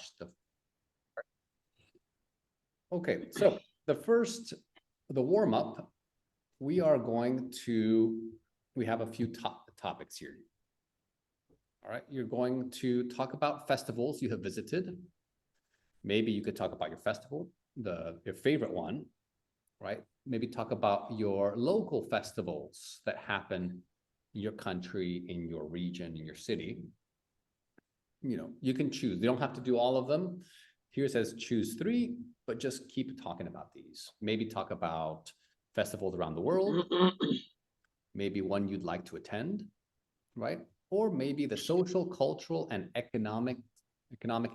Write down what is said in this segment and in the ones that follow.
watch the. Okay, so the warm up, we have a few topics here. All right, you're going to talk about festivals you have visited. Maybe you could talk about your festival, your favorite one, right? Maybe talk about your local festivals that happen in your country, in your region, in your city. You can choose. You don't have to do all of them. Here it says choose 3, but just keep talking about these. Maybe talk about festivals around the world, maybe one you'd like to attend, right? Or maybe the social, cultural, and economic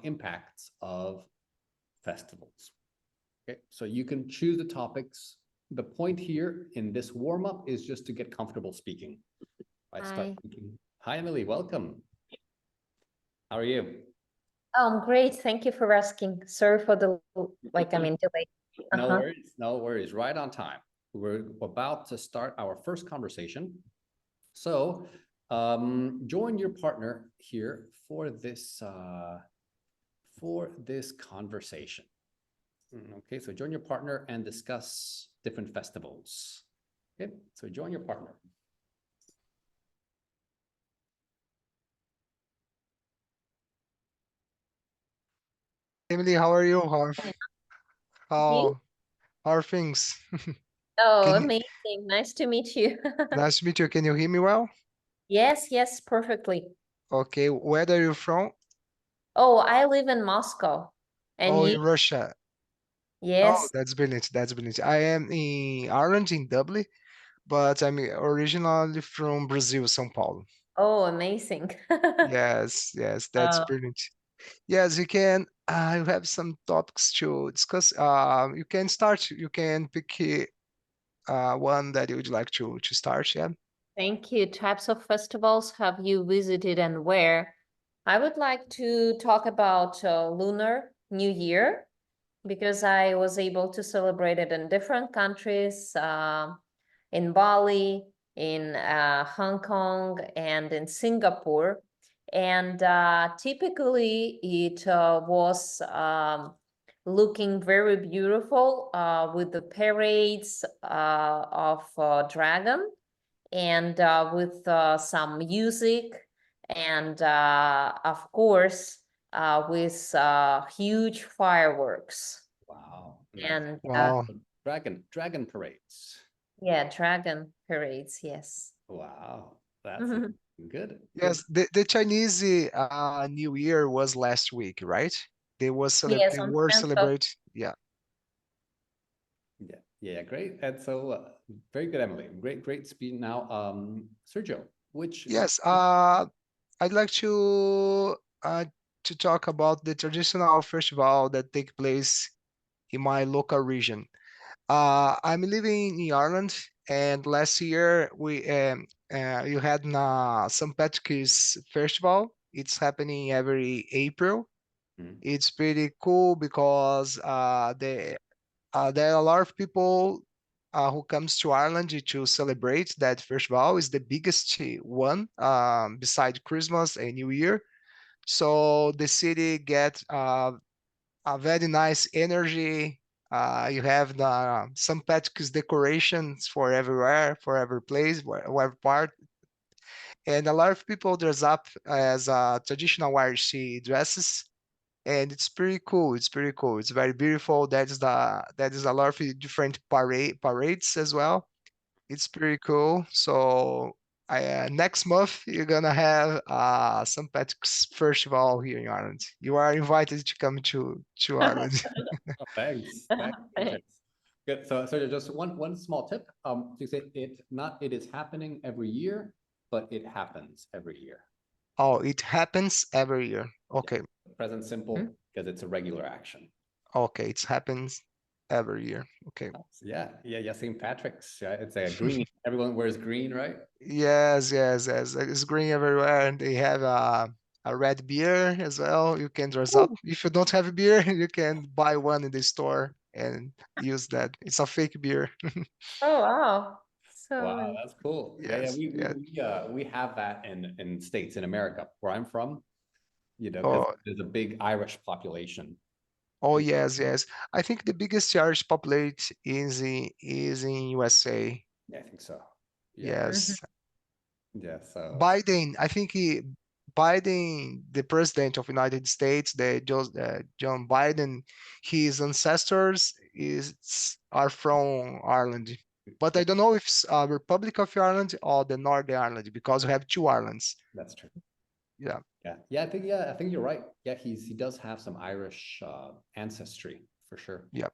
impacts of festivals. Okay, so you can choose the topics. The point here in this warm-up is just to get comfortable speaking. Start thinking. Hi, Emily, welcome. How are you? I'm great. Thank you for asking. Sorry for the delay. No worries. Right on time. We're about to start our first conversation. So join your partner here for this conversation. Okay, so join your partner and discuss different festivals. Okay, so join your partner. Emily, how are you? How are things? Oh, amazing. Nice to meet you. Nice to meet you. Can you hear me well? Yes, perfectly. Okay, where are you from? Oh, I live in Moscow. And Oh, you? in Russia. Yes. Oh, that's brilliant. That's brilliant. I am in Ireland, in Dublin, but I'm originally from Brazil, São Paulo. Oh, amazing. Yes, that's brilliant. Yes, you can. I have some topics to discuss. You can start. You can pick one that you would like to start. Yeah. Thank you. Types of festivals have you visited and where? I would like to talk about Lunar New Year because I was able to celebrate it in different countries, in Bali, in Hong Kong, and in Singapore. And typically it was looking very beautiful with the parades of dragon and with some music and of course with huge fireworks. Wow. And Wow. Dragon parades. yeah, dragon parades, yes. Wow, that's good. Yes, the Chinese New Year was last week, right? They were Yes, on 10th of celebrate. Yeah. Yeah, great. And so very good, Emily. Great speed. Now, Sergio, Yes, I'd like to talk about the traditional festival that take place in my local region. I'm living in Ireland, and last year you had St. Patrick's Festival. It's happening every April. It's pretty cool because there are a lot of people who comes to Ireland to celebrate that festival. It's the biggest one beside Christmas and New Year. So the city gets a very nice energy. You have the St. Patrick's decorations for everywhere, for every place, wherever part. And a lot of people dress up as traditional Irish dresses, and it's pretty cool. It's pretty cool. It's very beautiful. That is a lot of different parades as well. It's pretty cool. So next month you're gonna have St. Patrick's Festival here in Ireland. You are invited to come to Ireland. Oh, thanks. Good. So just one small tip. To say it is happening every year, but it happens every year. Oh, it happens every year. Okay. Yeah. Present simple because it's a regular action. Okay, it happens every year. Okay. Yeah. St. Patrick's. Yeah, it's a green. Everyone wears green, right? Yes. It's green everywhere, and they have a red beer as well. You can dress up. If you don't have a beer, you can buy one in the store and use that. It's a fake beer. Oh wow. Wow, that's cool. Yes. We have that in States, in America, where I'm from. you know, because Oh, there's a big Irish population. oh Yeah. yes, yes. I think the biggest Irish populate is in USA. Yeah, I think so. Yeah, Yes. yeah, so, Biden, I think Biden, the president of United States, John Biden, his ancestors are from Ireland. But I don't know if it's Republic of Ireland or the Northern Ireland because we have two Irelands. that's true. Yeah. Yeah, I think you're right. Yeah, he does have some Irish ancestry for sure. Yeah.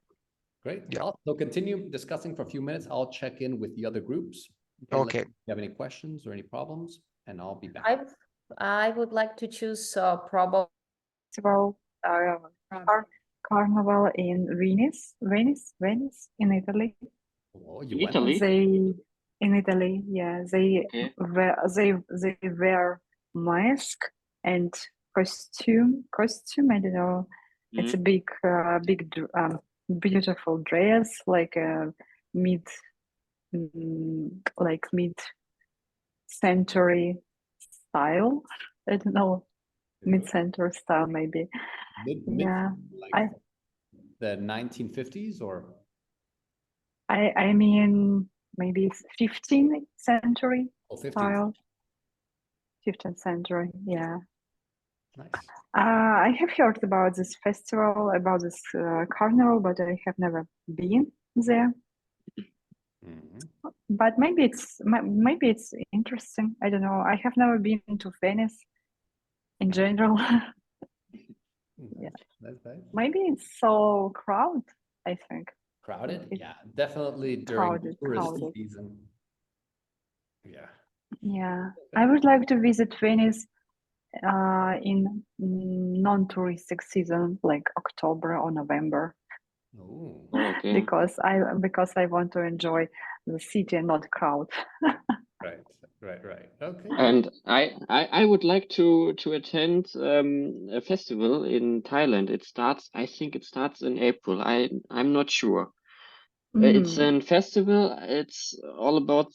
Great. Yeah. So continue discussing for a few minutes. I'll check in with the other groups. Okay, let me Okay. know if you have any questions or any problems, and I'll be back. I would like to choose probably Festival, Carnival in Venice in Italy. Oh, In you went? Italy? They in Italy, yeah, they Okay. wear mask and costume. I don't know. It's a big beautiful dress like a mid like mid-century style. I don't know, mid-century style maybe. Mid, Yeah, like the 1950s or? I mean maybe it's 15th century Oh, 50s. style. 15th century, yeah. Nice. I have heard about this festival, about this carnival, but I have never been there. Mhm. But maybe it's interesting. I don't know. I have never been to Venice in general. Yeah. That's nice. Maybe it's so crowded, I think. Crowded? It's Yeah, definitely during tourist crowded. season. Yeah. Yeah. I would like to visit Venice in non-touristic season like October or November Oh, Okay. because I want to enjoy the city and not crowd. right. Okay. And I would like to attend a festival in Thailand. I think it starts in April. I'm not sure. It's Mm. a festival. It's all about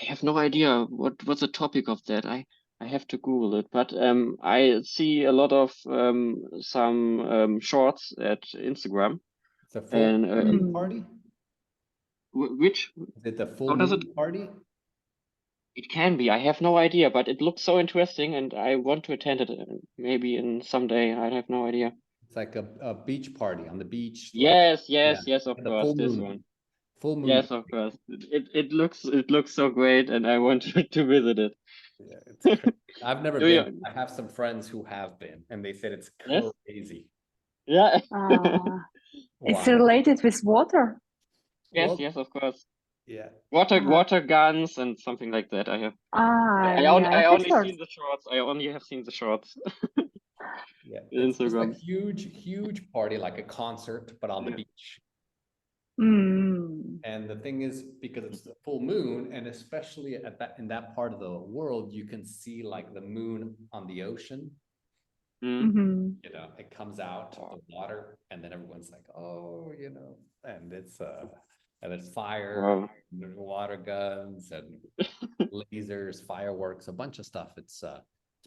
I have no idea what's the topic of that. I have to Google it. But I see a lot of some shorts at Instagram. It's a full And moon party? which Is it the full how does moon it? party? It can be. I have no idea, but it looks so interesting, and I want to attend it. Maybe in someday. I have no idea. It's like a beach party on the beach. Yes, Yeah, yes, of and the course, full this moon. one. Full moon. Yes, of course. It looks so great, and I want to visit it. Yeah, it's crazy. I've never Do been. you? I have some friends who have been, and they said it's Yes. crazy. Yeah. It's Wow. related with water. Yes, Well, yes, of course. yeah. Water guns and something like that. I have. I Yeah, I have only heard. seen the shorts. I only have seen the shorts. Yeah, on it's just a Instagram. huge party, like a concert, but on the Yeah. beach. Mm. And the thing is, because it's the full moon, and especially in that part of the world, you can see like the moon on the ocean. Mm-hmm. You know, it comes out of the water, and then everyone's like, "Oh, you know," and it's fire, Wow. and water guns, and lasers, fireworks, a bunch of stuff. It's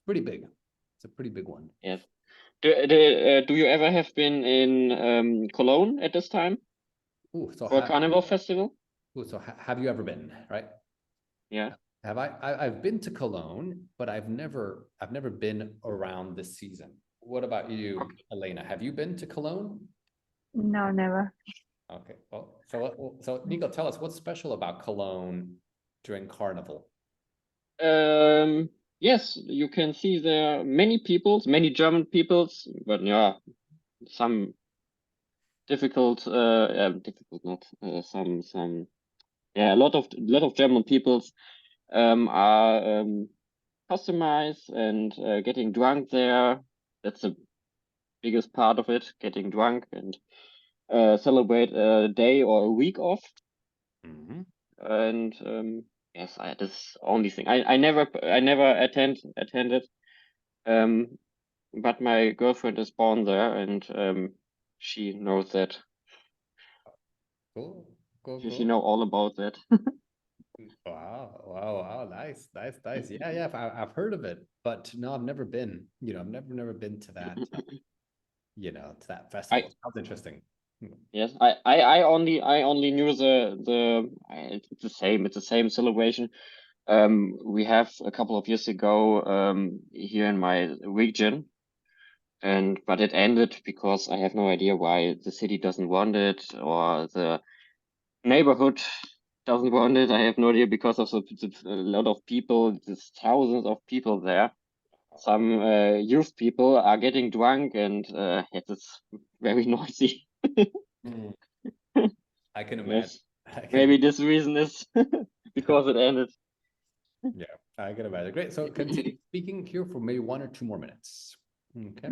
pretty big. It's a pretty big one. Yes. Do you ever have been in Cologne at this time Ooh, so for a Carnival festival? have you ever been, right? Yeah. Have I've been to Cologne, but I've never been around this season. What about you, Elena? Have you been to Cologne? No, never. Okay. Well, so Nico, tell us what's special about Cologne during Carnival. Yes, you can see there many peoples, many German peoples, but yeah, some difficult, difficult not some yeah, a lot of German peoples are customized and getting drunk there. That's the biggest part of it, getting drunk and celebrate a day or a week off. Mhm. And yes, this is the only thing. I never attended. But my girlfriend is born there, and she knows that. Cool. She know all about that. Wow, nice, nice, nice. Yeah, I've heard of it, but no, I've never been, I've never been to that, to that festival. Sounds interesting. Yes, I only knew it's the same celebration. We have a couple of years ago here in my region, but it ended because I have no idea why the city doesn't want it or the neighborhood doesn't want it. I have no idea because of a lot of people, there's thousands of people there. Some youth people are getting drunk and it's very noisy. Mm. I can imagine. Yes. Maybe this reason is because it ended. Yeah, I can imagine. Great. So continue speaking here for maybe 1 or 2 more minutes. Okay.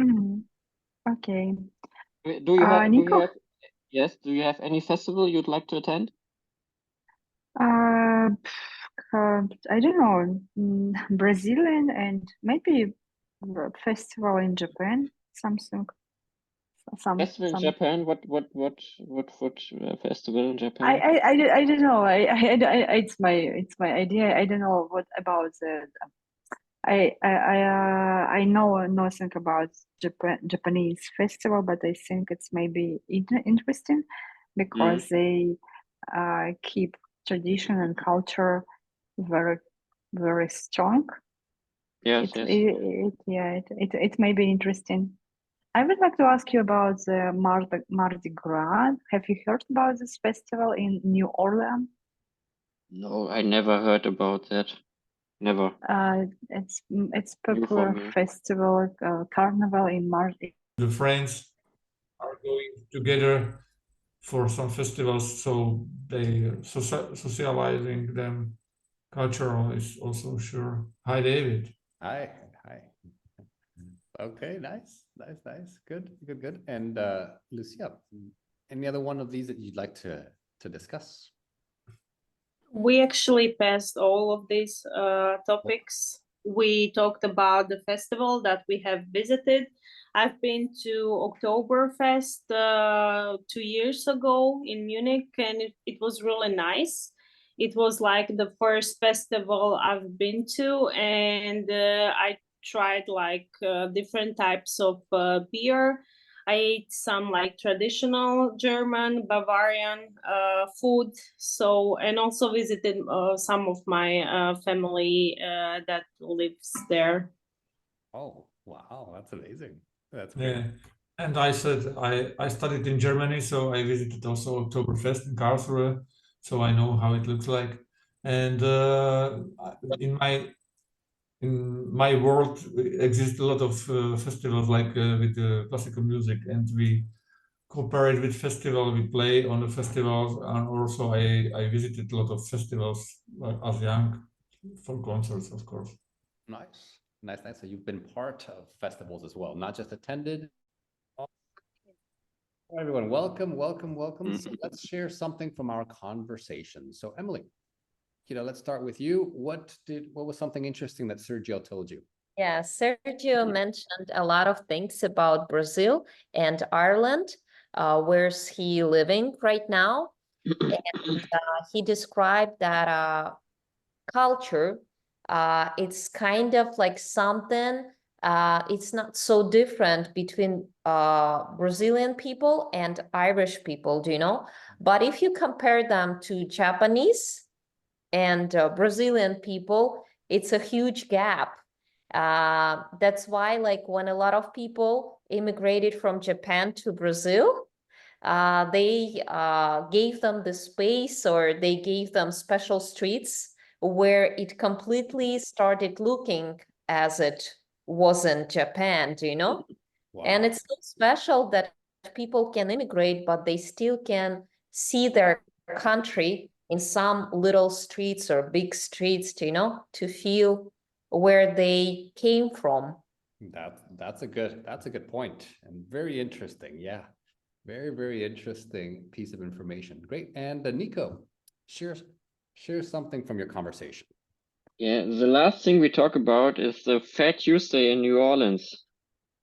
Okay. Do you have Nico, do you have any festival you'd like to attend? I don't know, Brazilian and maybe a festival in Japan, something, Festival in some. Japan? What festival in Japan? I don't know. It's my idea. I don't know what about the. I know nothing about Japanese festival, but I think it's maybe interesting because they keep tradition and culture very very strong. Yes, It's yes. it may be interesting. I would like to ask you about the Mardi Gras. Have you heard about this festival in New Orleans? No, I never heard about that. Never. It's New for popular me. festival, Carnival in Mardi. The friends are going together for some festivals, so they socializing them. Cultural is also sure. Hi, David. Hi. Okay, nice. Good. And Lucia, any other one of these that you'd like to discuss? We actually passed all of these topics. We talked about the festival that we have visited. I've been to Oktoberfest 2 years ago in Munich, and it was really nice. It was like the first festival I've been to, and I tried like different types of beer. I ate some like traditional German, Bavarian food. So, and also visited some of my family that lives there. Oh, wow, that's amazing. That's Yeah. great. And I said I studied in Germany, so I visited also Oktoberfest in Karlsruhe, so I know how it looks like. And in my world exist a lot of festivals like with classical music, and we compare it with festival. We play on the festivals, and also I visited a lot of festivals as young for concerts, of course. Nice. So you've been part of festivals as well, not just attended. Hi, everyone, welcome. So let's share something from our conversation. So Emily, let's start with you. What was something interesting that Sergio told you? Yeah, Sergio mentioned a lot of things about Brazil and Ireland. Where's he living right now? And he described that culture, it's kind of like something, it's not so different between Brazilian people and Irish people, do you know? But if you compare them to Japanese and Brazilian people, it's a huge gap. That's why, like, when a lot of people immigrated from Japan to Brazil, they gave them the space, or they gave them special streets where it completely started looking as it was in Japan, do you know? Wow. And it's so special that people can immigrate, but they still can see their country in some little streets or big streets, to feel where they came from. That's a good point, and very interesting. Yeah, very interesting piece of information. Great. And Nico, share something from your conversation. Yeah, the last thing we talk about is the Fat Tuesday in New Orleans.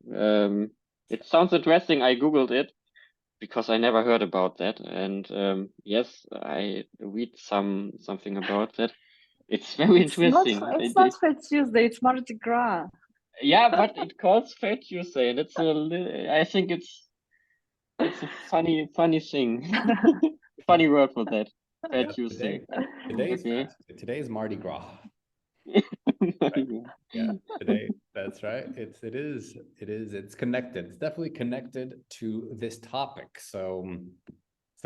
It sounds interesting. I googled it because I never heard about that. And yes, I read something about that. It's very interesting. It's not Fat Tuesday, it's Mardi Gras. Yeah, but it calls Fat Tuesday, and it's I think it's a funny thing. Funny word for that. Fat Tuesday. Okay. Today's Mardi Gras. Mardi Gras. Yeah, today, that's right. It's connected. It's definitely connected to this topic. So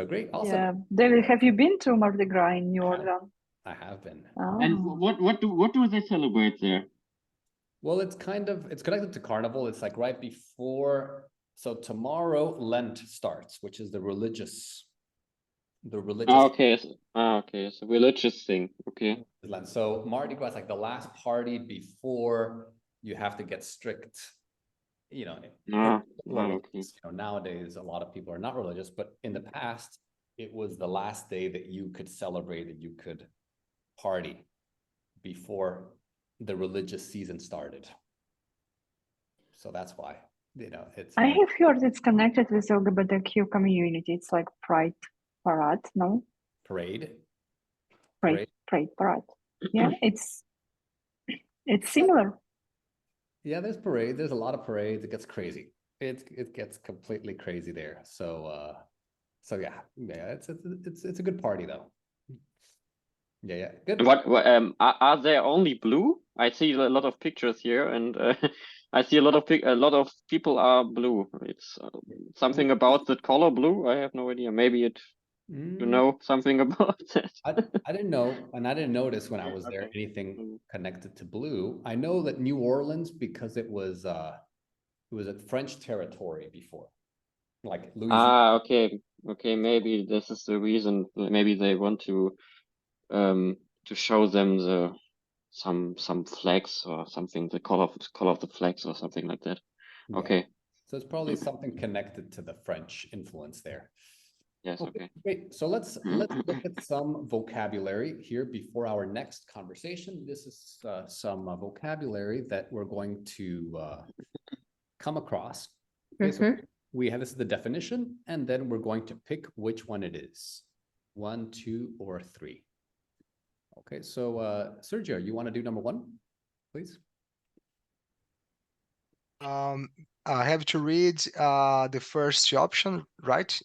great, awesome. Yeah, David, have you been to Mardi Gras in New Orleans? I have been. And what do they celebrate there? Well, it's connected to Carnival. It's like right before. So tomorrow Lent starts, which is the religious. Okay, so religious thing. Okay. Lent. So Mardi Gras is like the last party before you have to get strict. Okay. Nowadays a lot of people are not religious, but in the past it was the last day that you could celebrate, that you could party before the religious season started. So that's why, it's. I have heard it's connected with LGBTQ community. It's like Pride Parade, no? Parade. Parade. Yeah, it's similar. Yeah, there's parade. There's a lot of parades. It gets crazy. It gets completely crazy there. So yeah, it's a good party though. Yeah, good. What are there only blue? I see a lot of pictures here, and I see a lot of people are blue. It's something about the color blue. I have no idea. Maybe you know something about that. I didn't know, and I didn't notice when I was there anything connected to blue. I know that New Orleans, because it was a French territory before, like Louisiana. Okay. Maybe this is the reason. Maybe they want to show them some flags or something, the color of the flags or something like that. Yeah. Okay. So it's probably something connected to the French influence there. Yes. Okay. Great. So let's look at some vocabulary here before our next conversation. This is some vocabulary that we're going to come across. Okay, so this is the definition, and then we're going to pick which one it is. 1, 2, or 3. Okay, so Sergio, you want to do number 1, please? I have to read the first option, right?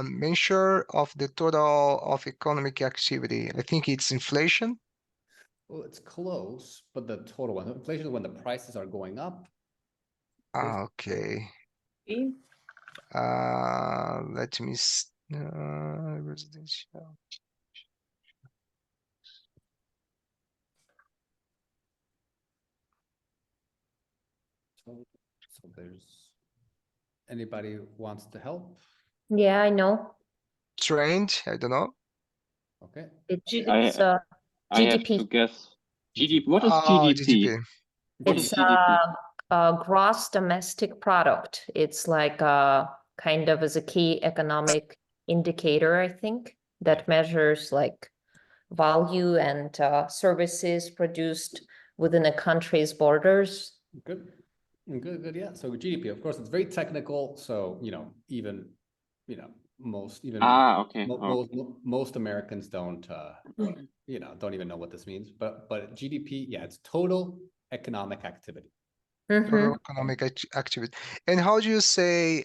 Measure of the total of economic activity. I think it's inflation. Well, it's close, but the total one. Inflation is when the prices are going up. Okay. Let me residential. So there's anybody wants to help? Yeah, I know. Trend, I don't know. Okay. It's I have GDP. to guess. GDP. What is GDP? GDP. What It's is GDP? a gross domestic product. It's like kind of as a key economic indicator, I think, that measures like value and services produced within a country's borders. Good. Yeah. So GDP, of course, it's very technical. So even most most Americans don't don't even know what this means. But GDP, yeah, it's total economic activity. Total economic activity. And how do you say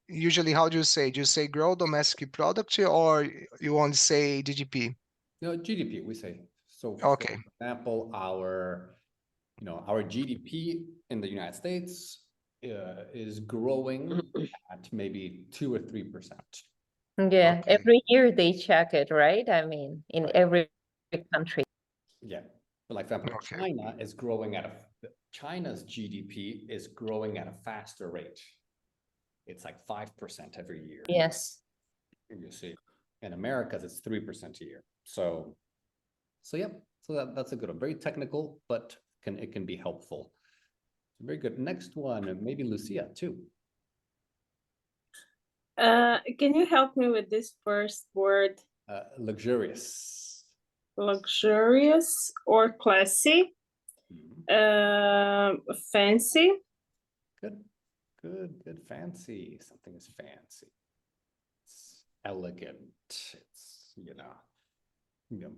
usually how do you say? Do you say gross domestic product or you want to say GDP? No, GDP, we say. So okay. For example, our GDP in the United States is growing at maybe 2 or 3%. Yeah, every year they check it, right? I mean, in every country. Yeah, but like for example, China is growing China's GDP is growing at a faster rate. It's like 5% every year. Yes. You see, in America's it's 3% a year. So yeah, so that's a good one. Very technical, but it can be helpful. Very good. Next one, maybe Lucia too. Can you help me with this first word? Luxurious. Luxurious or classy? Fancy. Good. Good, good, fancy. Something is fancy. It's elegant. It's,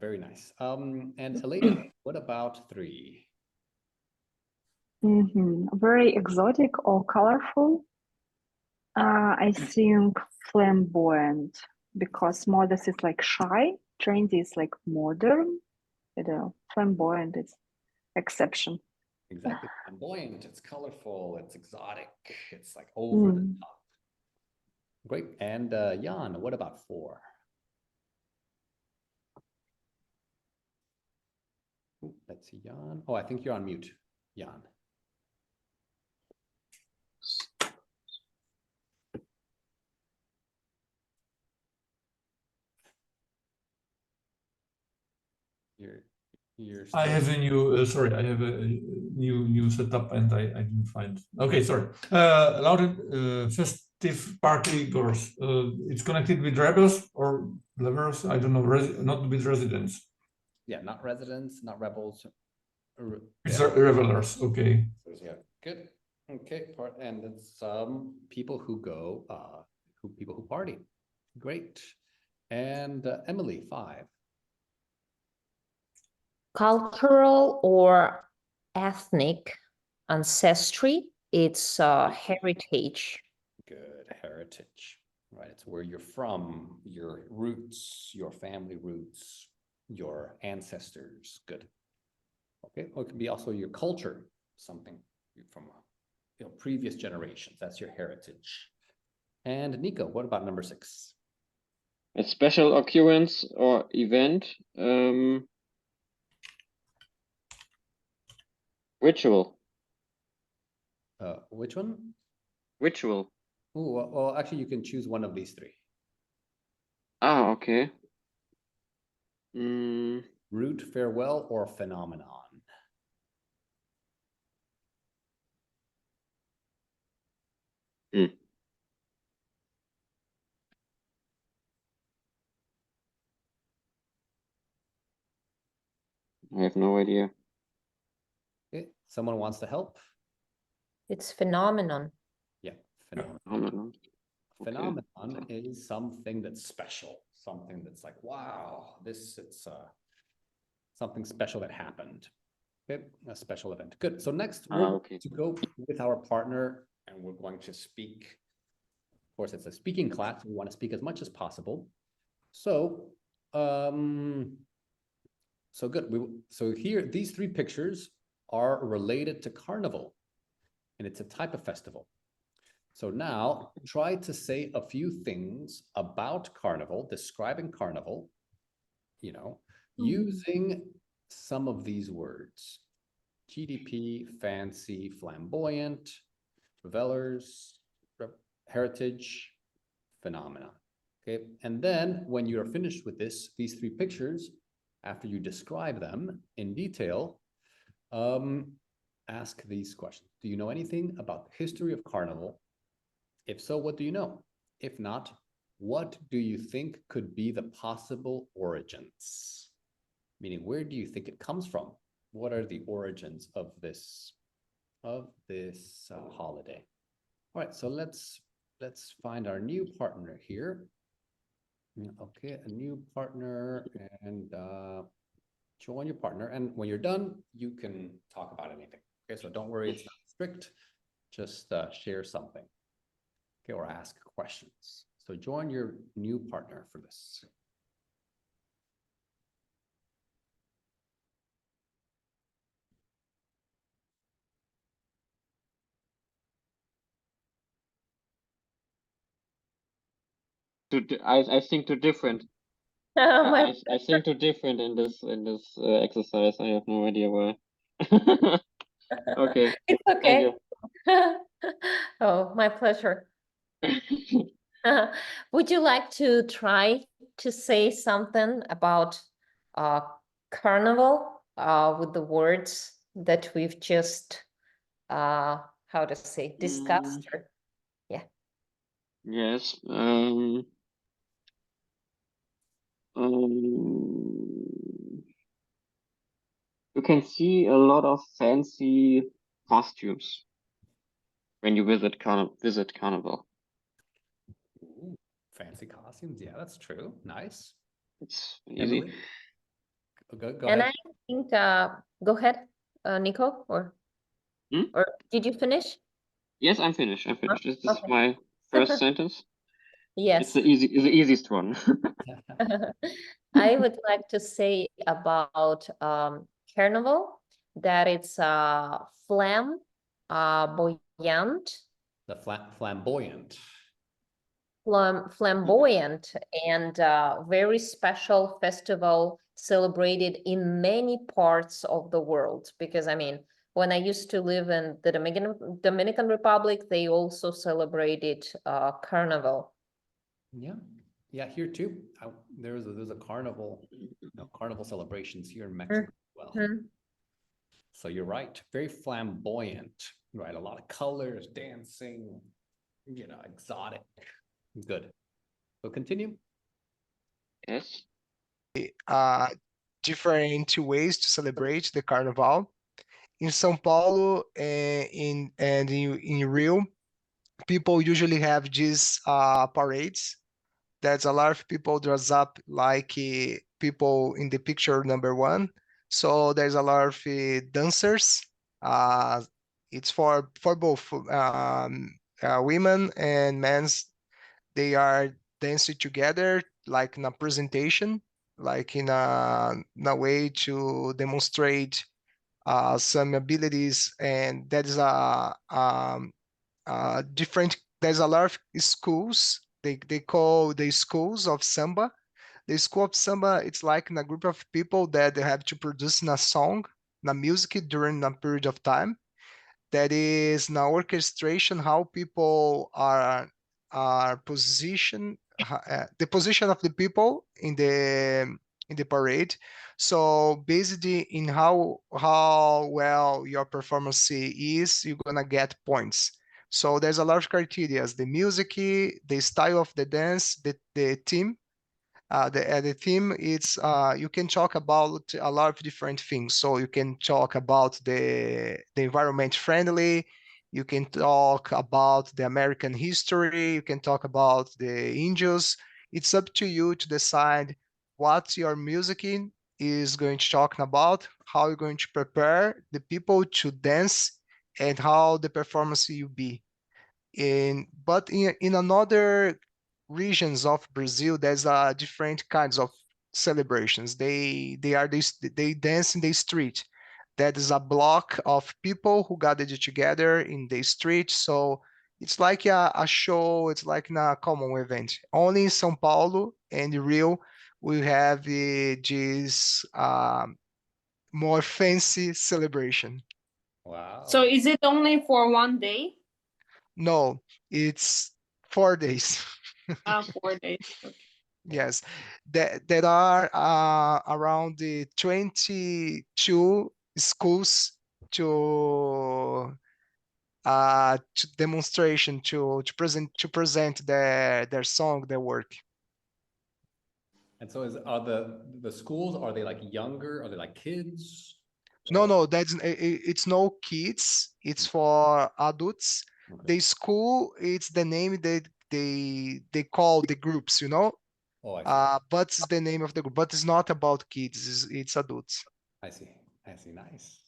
very nice. And Elena, what about 3? Very exotic or colorful. I think flamboyant, because modest is like shy, trendy is like modern. Flamboyant is exception. Exactly. Flamboyant, it's colorful, it's exotic, it's like over the top. Great. And Jan, what about 4? Ooh, let's see, Jan. Oh, I think you're on mute, Jan. You're I still... have a new, sorry, I have a new setup and I didn't find. Okay, sorry. Loud festive party goers. It's connected with rebels or lovers. I don't know. Not with residents. Yeah, not residents, not rebels. It's revelers. Okay. Yeah, good. Okay, and it's people who go, people who party. Great. And Emily, 5. Cultural or ethnic ancestry. It's heritage. Good, heritage. Right, it's where you're from, your roots, your family roots, your ancestors. Good. Okay, well, it can be also your culture, something from previous generations. That's your heritage. And Nico, what about number 6? A special occurrence or event. Ritual. Which one? Ritual. Oh, well, actually, you can choose one of these 3. Ah, okay. Root, farewell, or phenomenon. I have no idea. Okay, someone wants to help? It's phenomenon. Yeah, phenomenon. Phenomenon. Phenomenon is something that's special, something that's like, wow, it's something special that happened. Okay, a special event. Good. So next, we're Okay. to go with our partner, and we're going to speak. Of course, it's a speaking class. We want to speak as much as possible. So, so good. So here, these 3 pictures are related to Carnival, and it's a type of festival. So now try to say a few things about Carnival, describing Carnival, using some of these words: GDP, fancy, flamboyant, revelers, heritage, phenomenon. Okay, and then when you're finished with these 3 pictures, after you describe them in detail, ask these questions. Do you know anything about the history of Carnival? If so, what do you know? If not, what do you think could be the possible origins? Meaning, where do you think it comes from? What are the origins of this holiday? All right, so let's find our new partner here. Okay, a new partner, and join your partner. And when you're done, you can talk about anything. Okay, so don't worry, it's not strict. Just share something. Okay, or ask questions. So join your new partner for this. I think too different. I think too different in this exercise. I have no idea why. Okay. It's okay. Oh, my pleasure. Would you like to try to say something about Carnival with the words that we've just how to say discussed? Or, yeah. Yes. You can see a lot of fancy costumes. when you visit Carnival. Ooh, fancy costumes. Yeah, that's true. Nice. It's easy. Emily? Go And ahead. I think, go ahead, Nico, or Hmm? or did you finish? Yes, I'm finished. This is Okay. my first sentence. It's Yes. the easiest one. I would like to say about Carnival that it's buoyant, The flamboyant. flamboyant, and very special festival celebrated in many parts of the world. Because I mean, when I used to live in the Dominican Republic, they also celebrated Carnival. Yeah, yeah, here too. There's a carnival, carnival celebrations here in Mexico as well. Mhm. So you're right, very flamboyant, right? A lot of colors, dancing, exotic. Good. So continue. Yes. Different ways to celebrate the Carnival. In São Paulo and in Rio, people usually have these parades. There's a lot of people dress up like people in the picture number one. So there's a lot of dancers. Uh, it's for both women and men's. They are dancing together like in a presentation, like in a way to demonstrate some abilities, and that is a different. There's a lot of schools. They call the schools of samba. The school of samba, it's like in a group of people that they have to produce in a song, in a music during a period of time. That is an orchestration how people are positioned, the position of the people in the parade. So basically in how well your performance is, you're gonna get points. So there's a lot of criteria: the music, the style of the dance, the team, the theme. It's you can talk about a lot of different things. So you can talk about the environment friendly. You can talk about the American history. You can talk about the Indians. It's up to you to decide what your music is going to talk about, how you're going to prepare the people to dance, and how the performance will be. But in another regions of Brazil, there's different kinds of celebrations. They dance in the street. That is a block of people who gathered together in the street. So it's like a show. It's like a common event. Only in São Paulo and Rio, we have this more fancy celebration. Wow. So is it only for one day? No, it's 4 days. 4 days. Okay. Yes, there are around the 22 schools to demonstration to present their song, their work. And so are the schools, are they like younger? Are they like kids? No, it's no kids. It's for adults. Okay. The school, it's the name that they call the groups, Oh, I see. but it's the name of the group. But it's not about kids. It's adults. I see. Nice.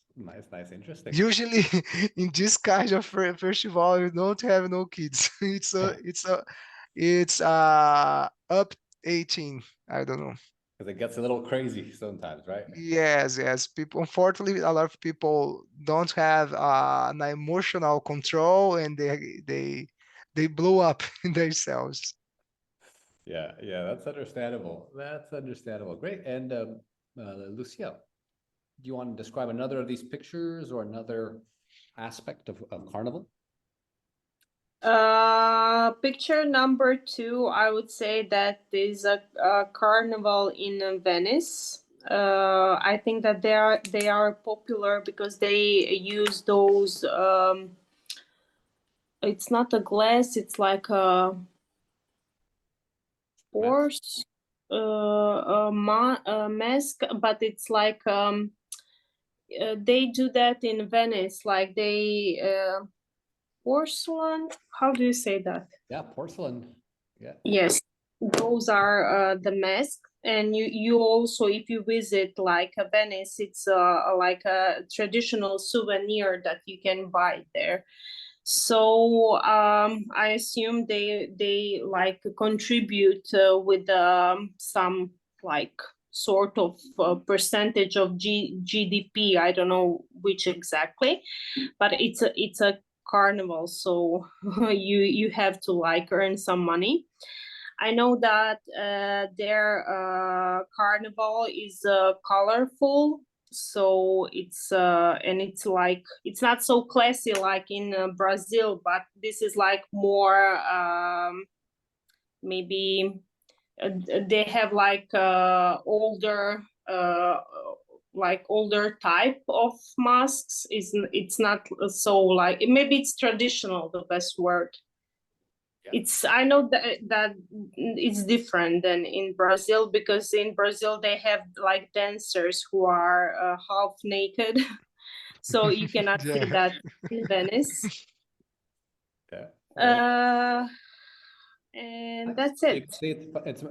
Interesting. Usually, in this kind of festival, you don't have no kids. It's up 18. I don't know. Because it gets a little crazy sometimes, right? Yes. People, unfortunately, a lot of people don't have an emotional control, and they blow up in themselves. Yeah, that's understandable. Great. And Lucia, do you want to describe another of these pictures or another aspect of Carnival? Picture number 2, I would say that is a carnival in Venice. I think that they are popular because they use those. It's not a glass; it's like a horse, a mask, but it's like they do that in Venice. Like they porcelain. How do you say that? Yeah, porcelain. Yeah. Yes, those are the masks. And you also, if you visit like a Venice, it's like a traditional souvenir that you can buy there. So I assume they like contribute with some like sort of percentage of GDP. I don't know which exactly, but it's a carnival, so you have to like earn some money. I know that their carnival is colorful, so it's and it's like it's not so classy like in Brazil, but this is like more maybe they have older like older type of masks. It's not so like maybe it's traditional, the best word. It's I know that it's different than in Brazil, because in Brazil they have like dancers who are half naked, so you cannot see Yeah. that in Venice. Yeah. Right. And Nice. that's So it. you could say it's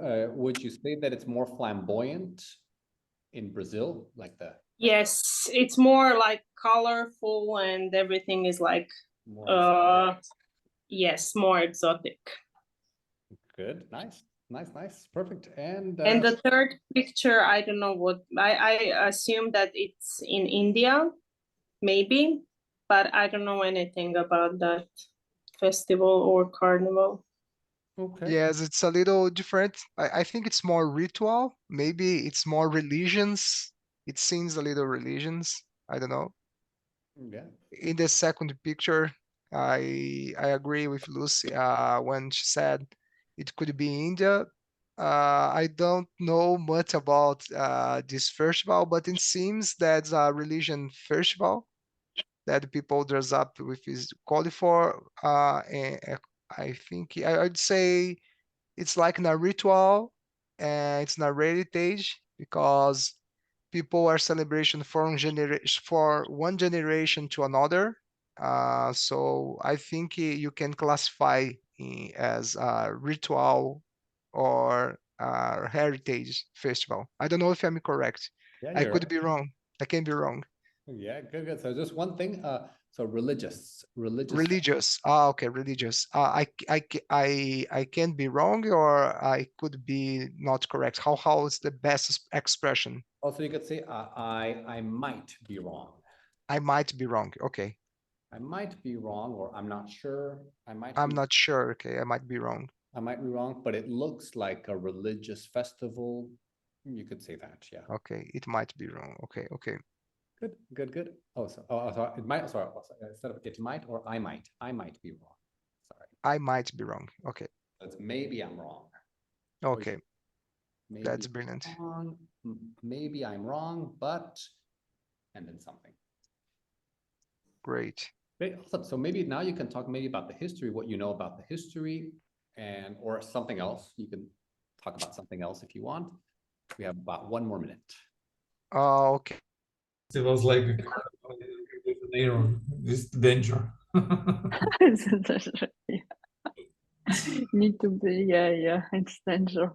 would you say that it's more flamboyant in Brazil, like the Yes, it's more like colorful and everything is like more exotic? yes, more exotic. Good, nice, perfect. And And the third picture, I don't know what I assume that it's in India, maybe, but I don't know anything about that festival or carnival. okay. Yes, it's a little different. I think it's more ritual. Maybe it's more religions. It seems a little religions. I don't know. Yeah. In the second picture, I agree with Lucy when she said it could be India. I don't know much about this festival, but it seems that's a religion festival that people dress up with his for. And I think I'd say it's like a ritual and it's a heritage because people are celebration for one generation to another. So I think you can classify as a ritual or a heritage festival. I don't know if I'm correct. Yeah, I you're could right. be wrong. I can be wrong. Yeah, good. So just one thing. So religious. Religious. Okay, religious. I can be wrong or I could be not correct. How is the best expression? Also, you could say I might be wrong. I might be wrong. Okay. I might be wrong, or I'm not sure. I'm not sure. Okay, I might be wrong. I might be wrong, but it looks like a religious festival. You could say that, yeah. Okay, it might be wrong. Okay, okay. Good. Oh, sorry. It might. Sorry. Instead of it might or I might be wrong. Sorry. I might be wrong. Okay. It's maybe I'm wrong. Okay. Maybe That's I'm brilliant. wrong. Maybe I'm wrong, but and then something. Great. Great. Awesome. So maybe now you can talk maybe about the history, what you know about the history, and or something else. You can talk about something else if you want. We have about 1 more minute. Okay. It was like a carnival in Rio de Janeiro. This danger. Yeah. Need to be, yeah, it's dangerous.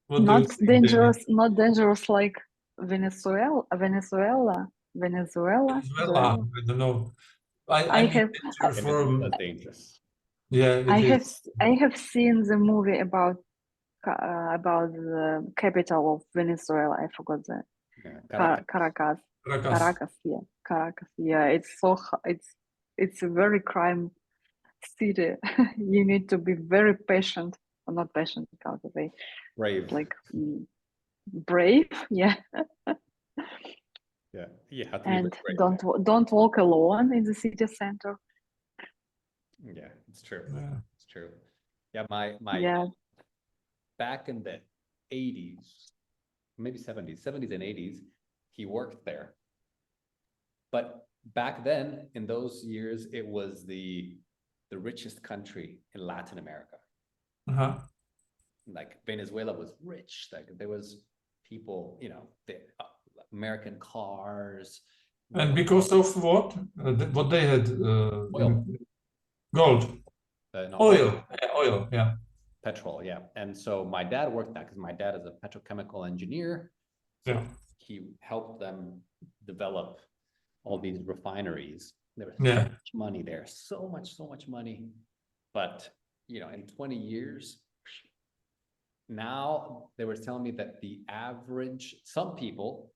What do you Not think, dangerous, not dangerous like Venezuela. Venezuela, I don't know. I I'm in have, danger from That's dangerous. yeah, it is. I have seen the movie about the capital of Venezuela. I forgot the Yeah, Caracas. Caracas. Caracas, yeah, Caracas. Yeah, it's so it's a very crime city. You need to be very patient, or not patient, how to say, Brave. like brave, yeah, Yeah, you have to be and very brave. don't walk alone in the city center. Yeah, it's true. Yeah. It's true. Yeah, my Yeah, back in the 80s, maybe 70s and 80s, he worked there. But back then, in those years, it was the richest country in Latin America. Uh-huh. Like Venezuela was rich. Like there was people, the American cars, And because of what? What they had? Oil. Gold. No, Oil. Oil. Yeah. petrol, yeah. And so my dad worked that because my dad is a petrochemical engineer. So Yeah. he helped them develop all these refineries. There was Yeah. so much money there, so much money. But, you know, in 20 years, now they were telling me that the average, some people,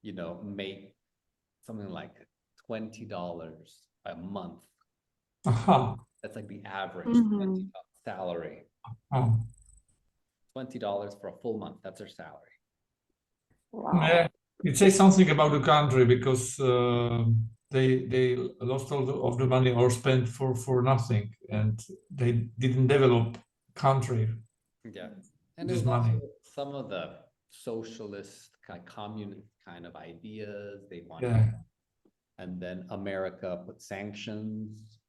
you know, make something like $20 a month. Aha. That's like the average Mhm. salary. Oh. $20 for a full month. That's their salary. Wow. Yeah. It says something about the country because they lost all of the money or spent for nothing, and they didn't develop country. Yeah. And This it was also money. some of the socialist kind of communist kind of ideas they wanted. Yeah. And then America put sanctions,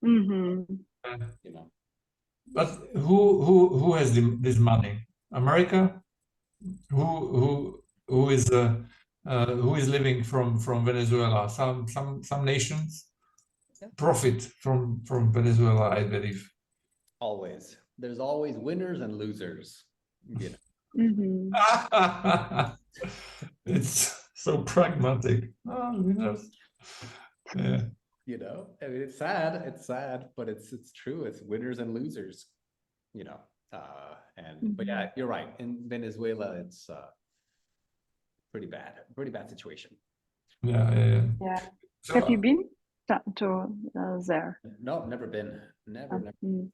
Mhm. you know. But who has this money? America? Who is living from Venezuela? Some nations Yeah. profit from Venezuela, I believe. Always. There's always winners and losers. You know. Mhm. It's so pragmatic. Oh, winners. Yeah. You know, I mean, it's sad, but it's true. It's winners and losers, you know. But yeah, you're right. In Venezuela, it's pretty bad situation. Yeah. Yeah. So, Have you been to there? No, never been. Never. Mm.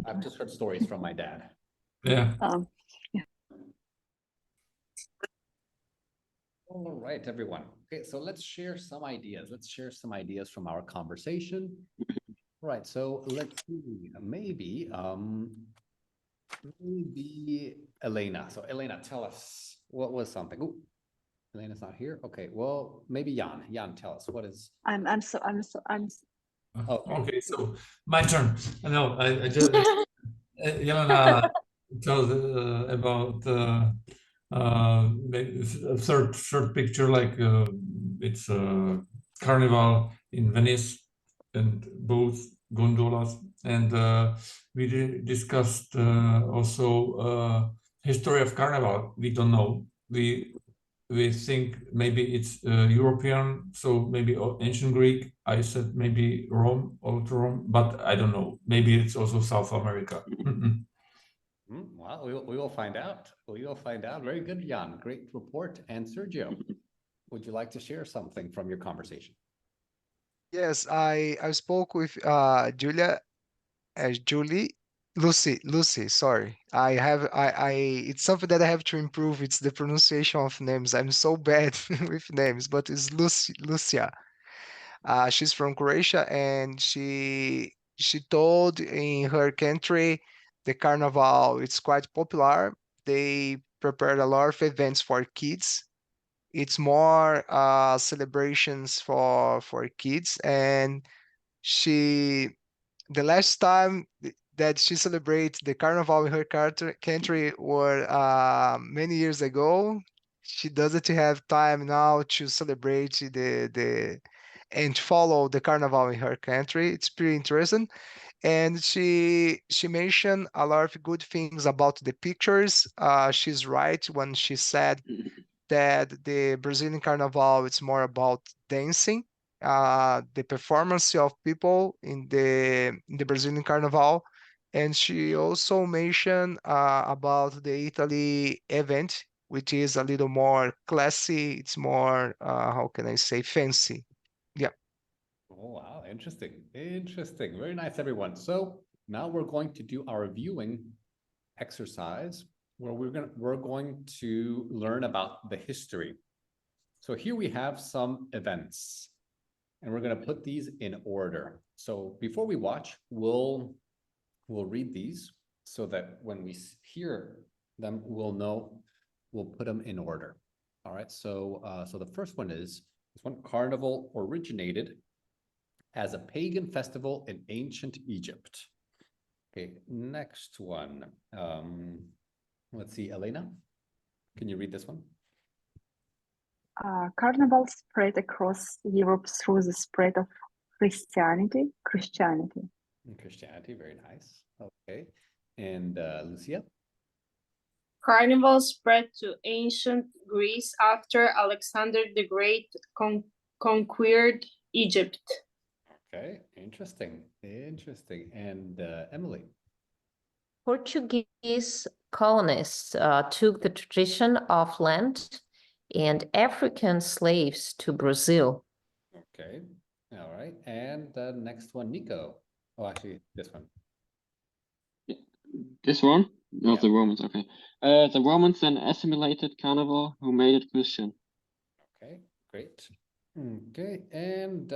I've just heard stories from my dad. yeah. Yeah. All right, everyone. Okay, so let's share some ideas. Let's share some ideas from our conversation. Right, so let's see, maybe Elena. So Elena, tell us what was something. Ooh, Elena's not here. Okay, well, maybe Jan. Jan, tell us what is. Okay, so my turn. No, I just Jelena told about a third picture, like it's Carnival in Venice and both gondolas, and we discussed also history of Carnival. We don't know. We think maybe it's European, so maybe ancient Greek. I said maybe Rome, old Rome, but I don't know. Maybe it's also South America. Well, we will find out. We will find out. Very good, Jan. Great report. And Sergio, would you like to share something from your conversation? Yes, I spoke with Lucy, sorry. It's something that I have to improve. It's the pronunciation of names. I'm so bad with names, but it's Lucia. She's from Croatia, and she told in her country the carnival it's quite popular. They prepared a lot of events for kids. It's more celebrations for kids, and she the last time that she celebrated the carnival in her country were many years ago. She doesn't have time now to celebrate the and follow the carnival in her country. It's pretty interesting. And she mentioned a lot of good things about the pictures. She's right when she said that the Brazilian Carnival is more about dancing, the performance of people in the Brazilian Carnival, and she also mentioned about the Italy event, which is a little more classy. It's more how can I say fancy? Yeah. Oh, wow, interesting. Interesting. Very nice, everyone. So now we're going to do our viewing exercise where we're going to learn about the history. So here we have some events and we're going to put these in order. So before we watch, we'll read these so that when we hear them, we'll know, we'll put them in order. All right. So the first one is this one: Carnival originated as a pagan festival in ancient Egypt. Okay, next one. Let's see, Elena, can you read this one? Carnival spread across Europe through the spread of Christianity. Christianity, very nice. Okay. And Lucia? Carnival spread to ancient Greece after Alexander the Great conquered Egypt. Okay, interesting. And Emily? Portuguese colonists took the tradition of Lent and African slaves to Brazil. Okay, all right. And the next one, Nico. Oh, actually, this one. This one? No, Yeah. the Romans, okay. The Romans then assimilated Carnival, who made it Christian. Okay, great. Okay, and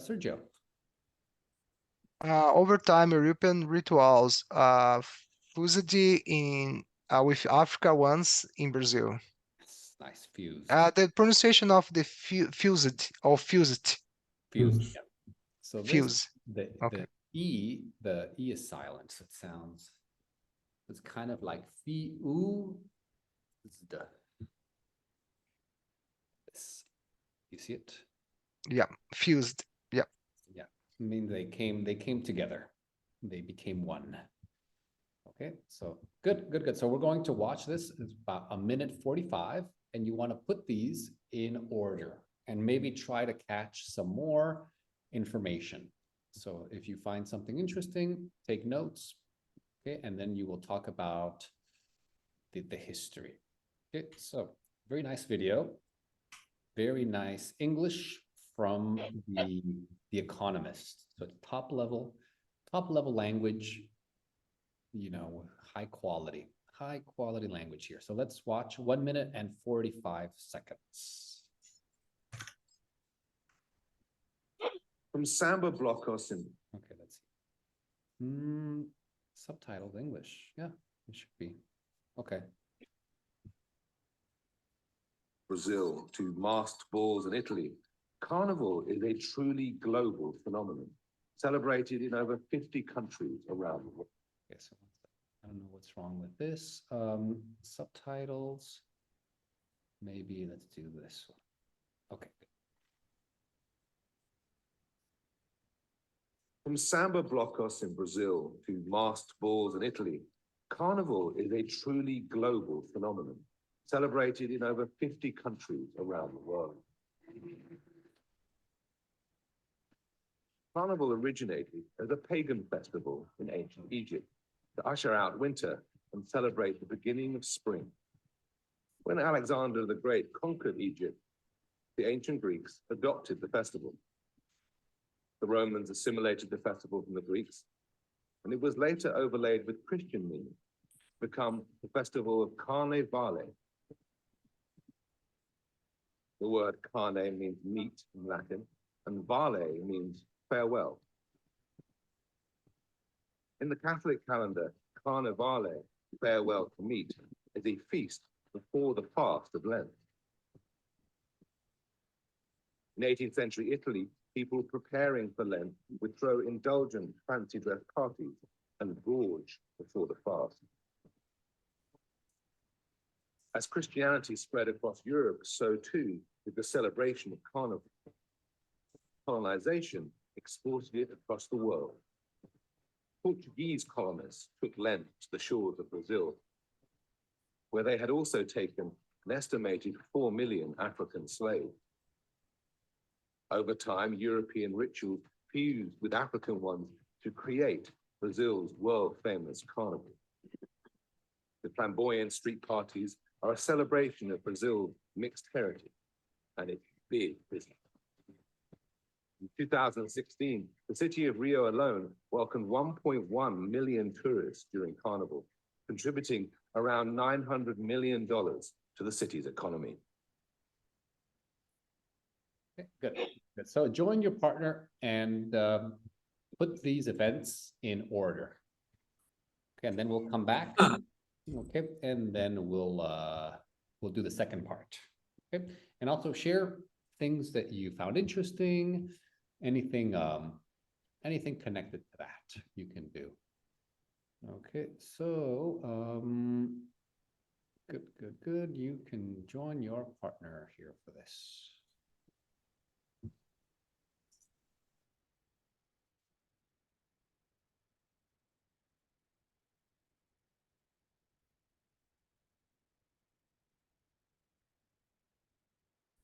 Sergio. Over time, European rituals fused in with Africa ones in Brazil. Yes, nice, fused. The pronunciation of the fused or fused. Fused. Yeah. So this, Fuse. the E is silent. So it sounds, it's kind of like fi-u. You see it? Yeah, fused. Yeah. Yeah. I mean, they came together. They became one. Okay, so good. So we're going to watch this. It's about 1:45, and you want to put these in order and maybe try to catch some more information. So if you find something interesting, take notes. Okay, and then you will talk about the history. Okay, so very nice video. Very nice English from the Economist. So top level language, you know, high quality language here. So let's watch 1 minute and 45 seconds. From Samba Blocos in Okay, let's see. Subtitled English. Yeah, it should be. Okay. Brazil to masked balls in Italy, Carnival is a truly global phenomenon, celebrated in over 50 countries around the world. Okay, so I don't know what's wrong with this. Subtitles. Maybe let's do this one. Okay. From Samba Blocos in Brazil to masked balls in Italy, Carnival is a truly global phenomenon, celebrated in over 50 countries around the world. Carnival originated as a pagan festival in ancient Egypt to usher out winter and celebrate the beginning of spring. When Alexander the Great conquered Egypt, the ancient Greeks adopted the festival. The Romans assimilated the festival from the Greeks, and it was later overlaid with Christian meaning, to become the festival of Carnevale. The word carne means meat in Latin, and vale means farewell. In the Catholic calendar, Carnevale, farewell to meat, is a feast before the fast of Lent. In 18th century Italy, people preparing for Lent would throw indulgent fancy dress parties and gorge before the fast. As Christianity spread across Europe, so too did the celebration of Carnival. Colonization exported it across the world. Portuguese colonists took Lent to the shores of Brazil, where they had also taken an estimated 4 million African slaves. Over time, European rituals fused with African ones to create Brazil's world-famous carnival. The flamboyant street parties are a celebration of Brazil's mixed heritage and its big business. In 2016, the city of Rio alone welcomed 1.1 million tourists during Carnival, contributing around $900 million to the city's economy. Okay, good. So join your partner and put these events in order. Okay, and then we'll come back. Okay, and then we'll do the second part. Okay, and also share things that you found interesting, anything connected to that you can do. Okay, so good, good, good. You can join your partner here for this.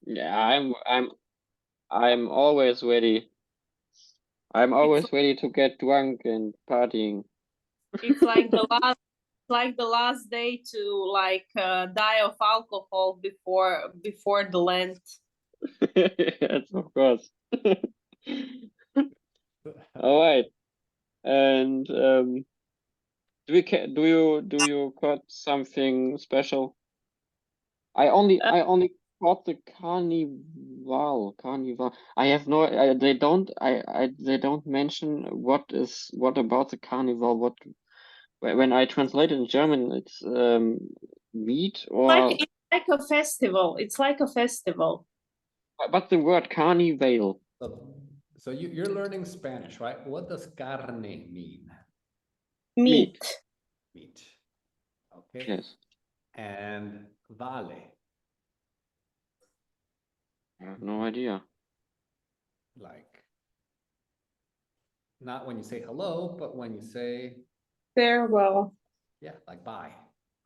Yeah, I'm always ready. I'm always ready to get drunk and partying. It's like the last day to die of alcohol before the Lent. Yes, of course. All right. And do you got something special? I only caught the carnival. I have no. They don't mention what about the carnival. What when I translate it in German, it's meat or It's like a festival. It's like a festival. but the word carnival. So you're learning Spanish, right? What does carne mean? Meat. Meat. Okay. Yes. And vale. I have no idea. Like, not when you say hello, but when you say, Farewell. yeah, like bye.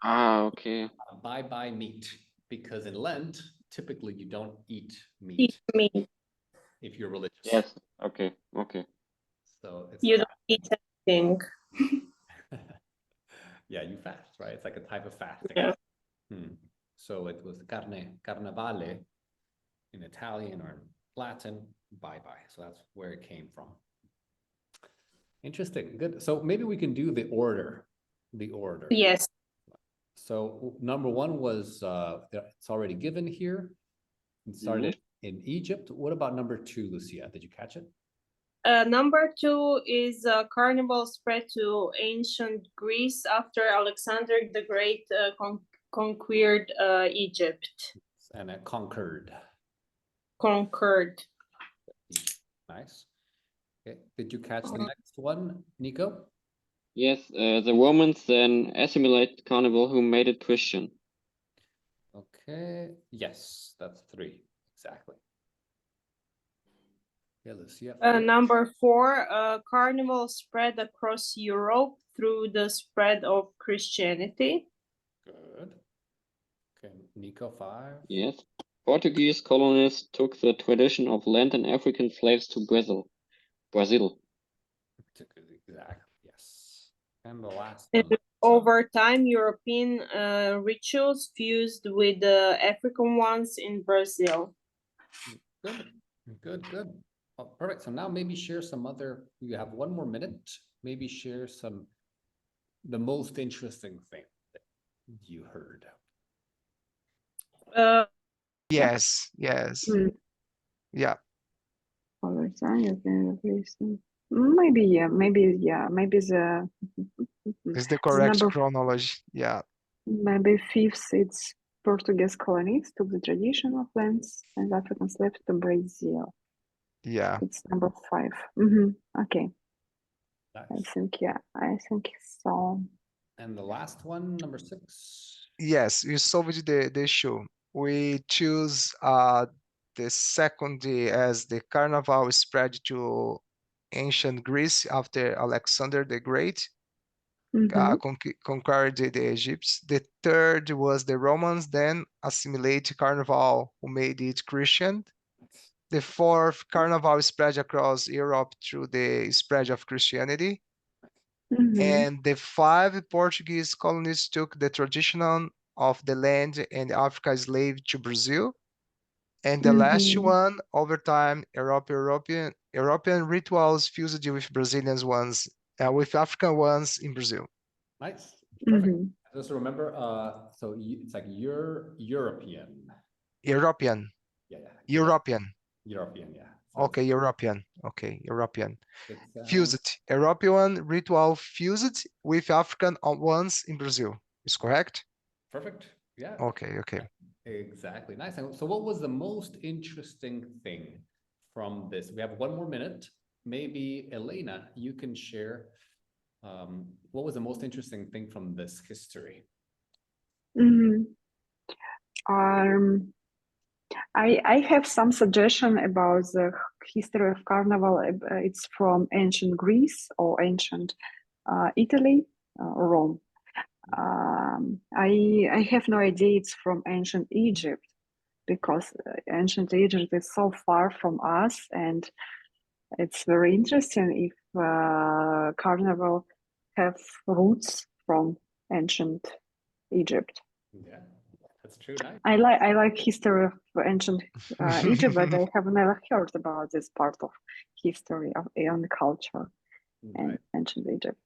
Ah, okay. Bye meat. Because in Lent, typically you don't eat meat Eat meat. if you're religious. Yes. Okay. Okay. So it's You don't eat anything. yeah, you fast, right? It's like a type of fasting. Yeah. So it was carnevale in Italian or in Latin, bye-bye. So that's where it came from. Interesting, good. So maybe we can do the order. Yes. So number one was, it's already given here. It started in Egypt. What about number two, Lucia? Did you catch it? Number two is Carnival spread to ancient Greece after Alexander the Great conquered Egypt. And it conquered. Conquered. Nice. Okay. Did you catch the next one, Nico? Yes, the Romans then assimilated Carnival, who made it Christian. Okay. Yes, that's three. Exactly. Yeah, Lucia. Number four, Carnival spread across Europe through the spread of Christianity. Good. Okay, Nico, five. Yes. Portuguese colonists took the tradition of Lenten African slaves to Brazil. Exactly. Yes. And the last And one. over time, European rituals fused with the African ones in Brazil. Good. Good. Good. Oh, perfect. So now maybe share some other. You have one more minute. Maybe share the most interesting thing that you heard. Yes. Yeah. Maybe maybe the It's the correct number chronology. Yeah. maybe fifth. It's Portuguese colonies took the tradition of lands and African slaves to Brazil. Yeah. It's number 5. Okay. Nice. I think so. And the last one, number 6. Yes, you solved the issue. We choose the second as the carnival spread to ancient Greece after Alexander the Great conquered the Egypt. The third was the Romans then assimilate carnival who made it Christian. The fourth, carnival spread across Europe through the spread of Christianity. And the 5 Portuguese colonies took the tradition of the land and Africa slave to Brazil. And the last one, over time, European rituals fused with Brazilian ones, with African ones in Brazil. Nice. Perfect. Just remember, so it's like European. European. Yeah. European. European, yeah. Okay, European. Okay, European. Sounds... Fused. European ritual fused with African ones in Brazil. Is correct? Perfect. Yeah. Okay. Exactly. Nice. So what was the most interesting thing from this? We have one more minute. Maybe Elena, you can share what was the most interesting thing from this history? Mhm. Um, I have some suggestion about the history of Carnival. It's from ancient Greece or ancient Italy, Rome. I have no idea it's from ancient Egypt because ancient Egypt is so far from us, and it's very interesting if Carnival have roots from ancient Egypt. Yeah, that's true. Nice. I like history of ancient Egypt, but I have never heard about this part of history of and culture in Right. ancient Egypt.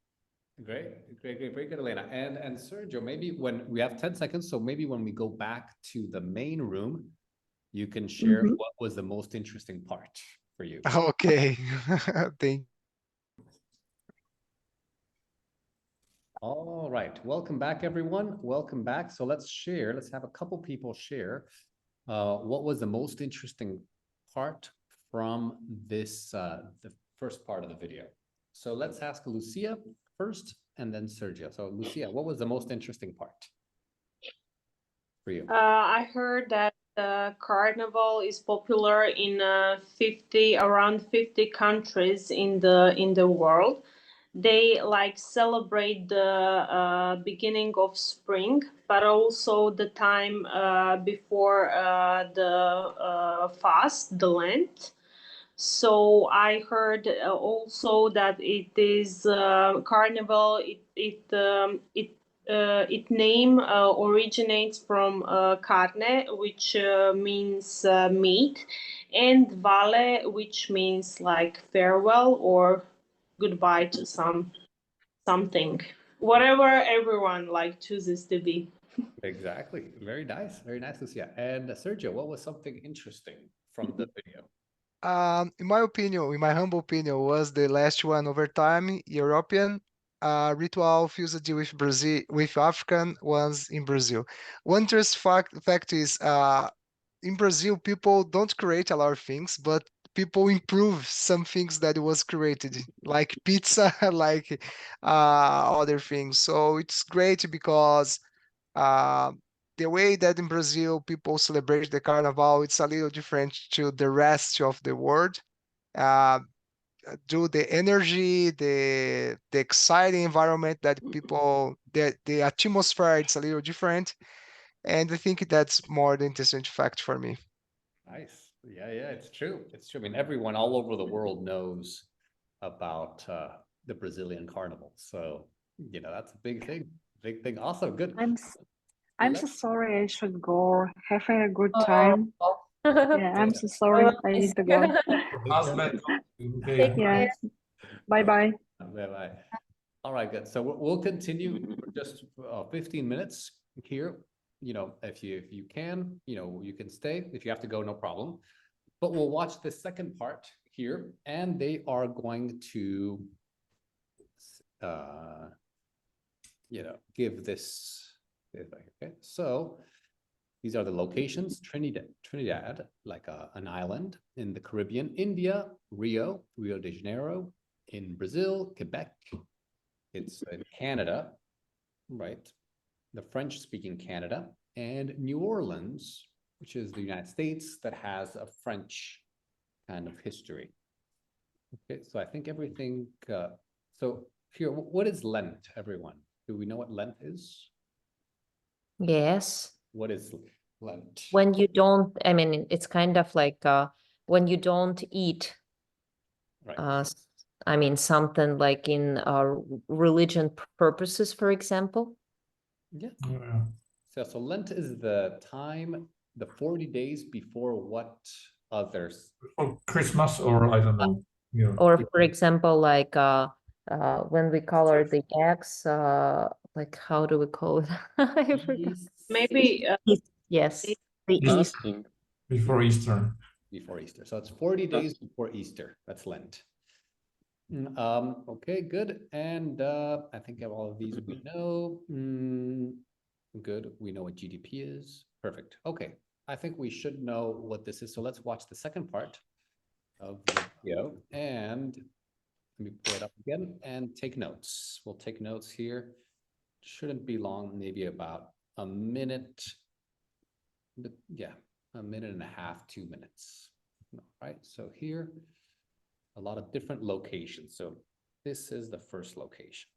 Great, very good, Elena. And Sergio, maybe when we have 10 seconds, so maybe when we go back to the main room, you can share Mhm. what was the most interesting part for you. Okay. Thank All right, welcome back, everyone. Welcome back. So let's share. Let's have a couple people share. What was the most interesting part from this the first part of the video? So let's ask Lucia first, and then Sergio. So Lucia, what was the most interesting part for you? I heard that Carnival is popular in 50 countries in the world. They like celebrate the beginning of spring, but also the time before the fast, the Lent. So I heard also that it is Carnival. It name originates from carne, which means meat, and vale, which means like farewell or goodbye to something, whatever everyone like chooses to be. Exactly. Very nice, Lucia. And Sergio, what was something interesting from the video? In my opinion, in my humble opinion, was the last one over time European ritual fused with Brazil with African ones in Brazil. One interesting fact is in Brazil people don't create a lot of things, but people improve some things that was created, like pizza, like other things. So it's great because uh, the way that in Brazil people celebrate the Carnival, it's a little different to the rest of the world. Uh, do the energy, the exciting environment that people, the atmosphere, it's a little different. And I think that's more the interesting fact for me. Nice. Yeah, it's true. It's true. I mean, everyone all over the world knows about the Brazilian carnival. So, that's a big thing. Big thing. Also, good. I'm so Let's sorry. I should go. Have a good Oh. time. Yeah, I'm so sorry. I need to go. Husband, Take okay. Yeah. care. Bye bye. bye-bye. All right, good. So we'll continue for just 15 minutes here. If you can, you can stay. If you have to go, no problem. But we'll watch the second part here, and they are going to, give this. Okay, so these are the locations: Trinidad, like an island in the Caribbean; India, Rio de Janeiro; in Brazil, Quebec; it's in Canada, right? The French-speaking Canada; and New Orleans, which is the United States, that has a French kind of history. Okay, so I think everything. So here, what is Lent, everyone? Do we know what Lent is? Yes. What is Lent? When you don't, I mean, it's kind of like when you don't eat, Right. I mean, something like in religion purposes, for example. Yeah. Yeah. So Lent is the time, the 40 days before what others? For Christmas or I don't know. Yeah. Or for example, like when we color the eggs, like how do we call it? I forgot. Maybe Yes, the Easter. East. Before Easter. Before Easter. So it's 40 days before Easter. That's Lent. Okay, good. And I think all of these we know. Good. We know what GDP is. Perfect. Okay. I think we should know what this is. So let's watch the second part of the video, and let me pull it up again and take notes. We'll take notes here. Shouldn't be long, maybe about a minute. Yeah, a minute and a half, 2 minutes. All right, so here, a lot of different locations. So this is the first location.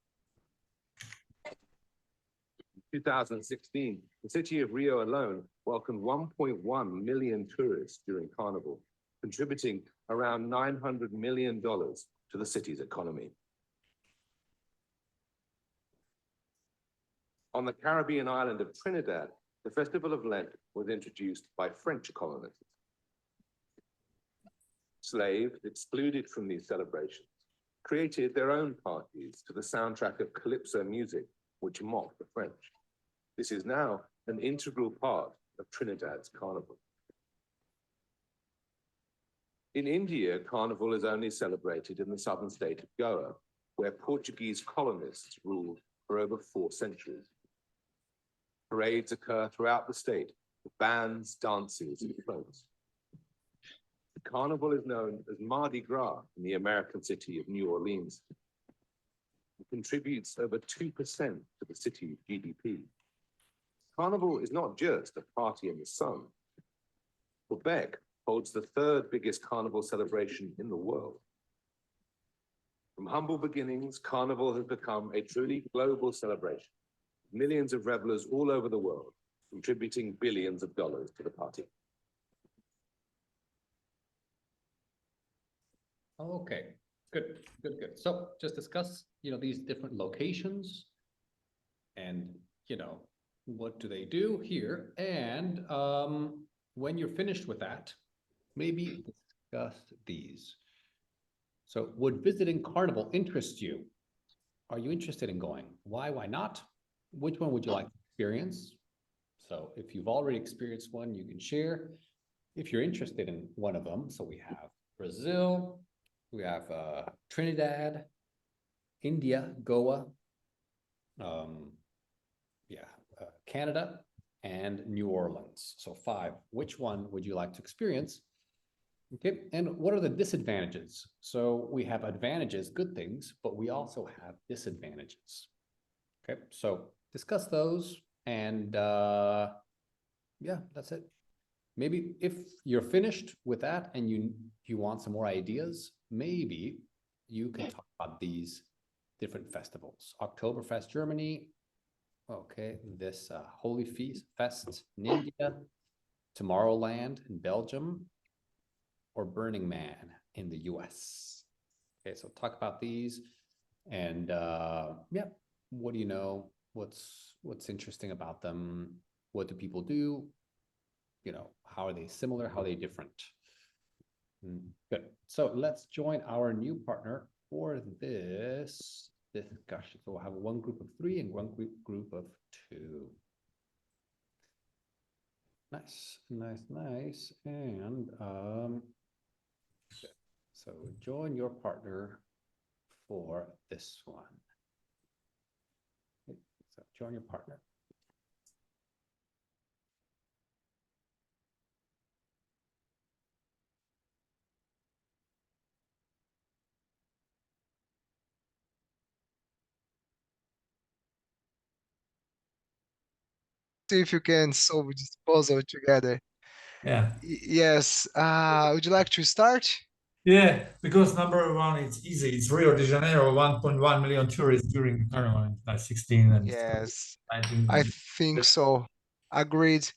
2016, the city of Rio alone welcomed 1.1 million tourists during Carnival, contributing around $900 million to the city's economy. On the Caribbean island of Trinidad, the Festival of Lent was introduced by French colonists. Slaves, excluded from these celebrations, created their own parties to the soundtrack of calypso music, which mocked the French. This is now an integral part of Trinidad's carnival. In India, Carnival is only celebrated in the southern state of Goa, where Portuguese colonists ruled for over 4 centuries. Parades occur throughout the state with bands, dances, and floats. The carnival is known as Mardi Gras in the American city of New Orleans. It contributes over 2% to the city's GDP. Carnival is not just a party in the sun. Quebec holds the 3rd biggest carnival celebration in the world. From humble beginnings, Carnival has become a truly global celebration. Millions of revelers all over the world, contributing billions of dollars to the party. Okay, good. So just discuss, these different locations and, what do they do here? And when you're finished with that, maybe discuss these. So would visiting Carnival interest you? Are you interested in going? Why not? Which one would you like to experience? So if you've already experienced one, you can share. If you're interested in one of them, so we have Brazil, we have Trinidad, India, Goa, Canada, and New Orleans. So 5. Which one would you like to experience? Okay, and what are the disadvantages? So we have advantages, good things, but we also have disadvantages. Okay, so discuss those, and yeah, that's it. Maybe if you're finished with that and you want some more ideas, maybe you can talk about these different festivals. Oktoberfest Germany, okay, this Holy Feast Fest in India, Tomorrowland in Belgium, or Burning Man in the US. Okay, so talk about these, and yeah, what do you know? What's interesting about them? What do people do? How are they similar? How are they different? Good. So let's join our new partner for this discussion. So we'll have one group of 3 and one group of 2. Nice. And so join your partner for this one. Okay, so join your partner. See if you can solve this puzzle together. Yeah. Yes. Would you like to start? Yeah, because number 1, it's easy. It's Rio de Janeiro, 1.1 million tourists during Carnival in 2016 and Yes, 19. I think so. Agreed.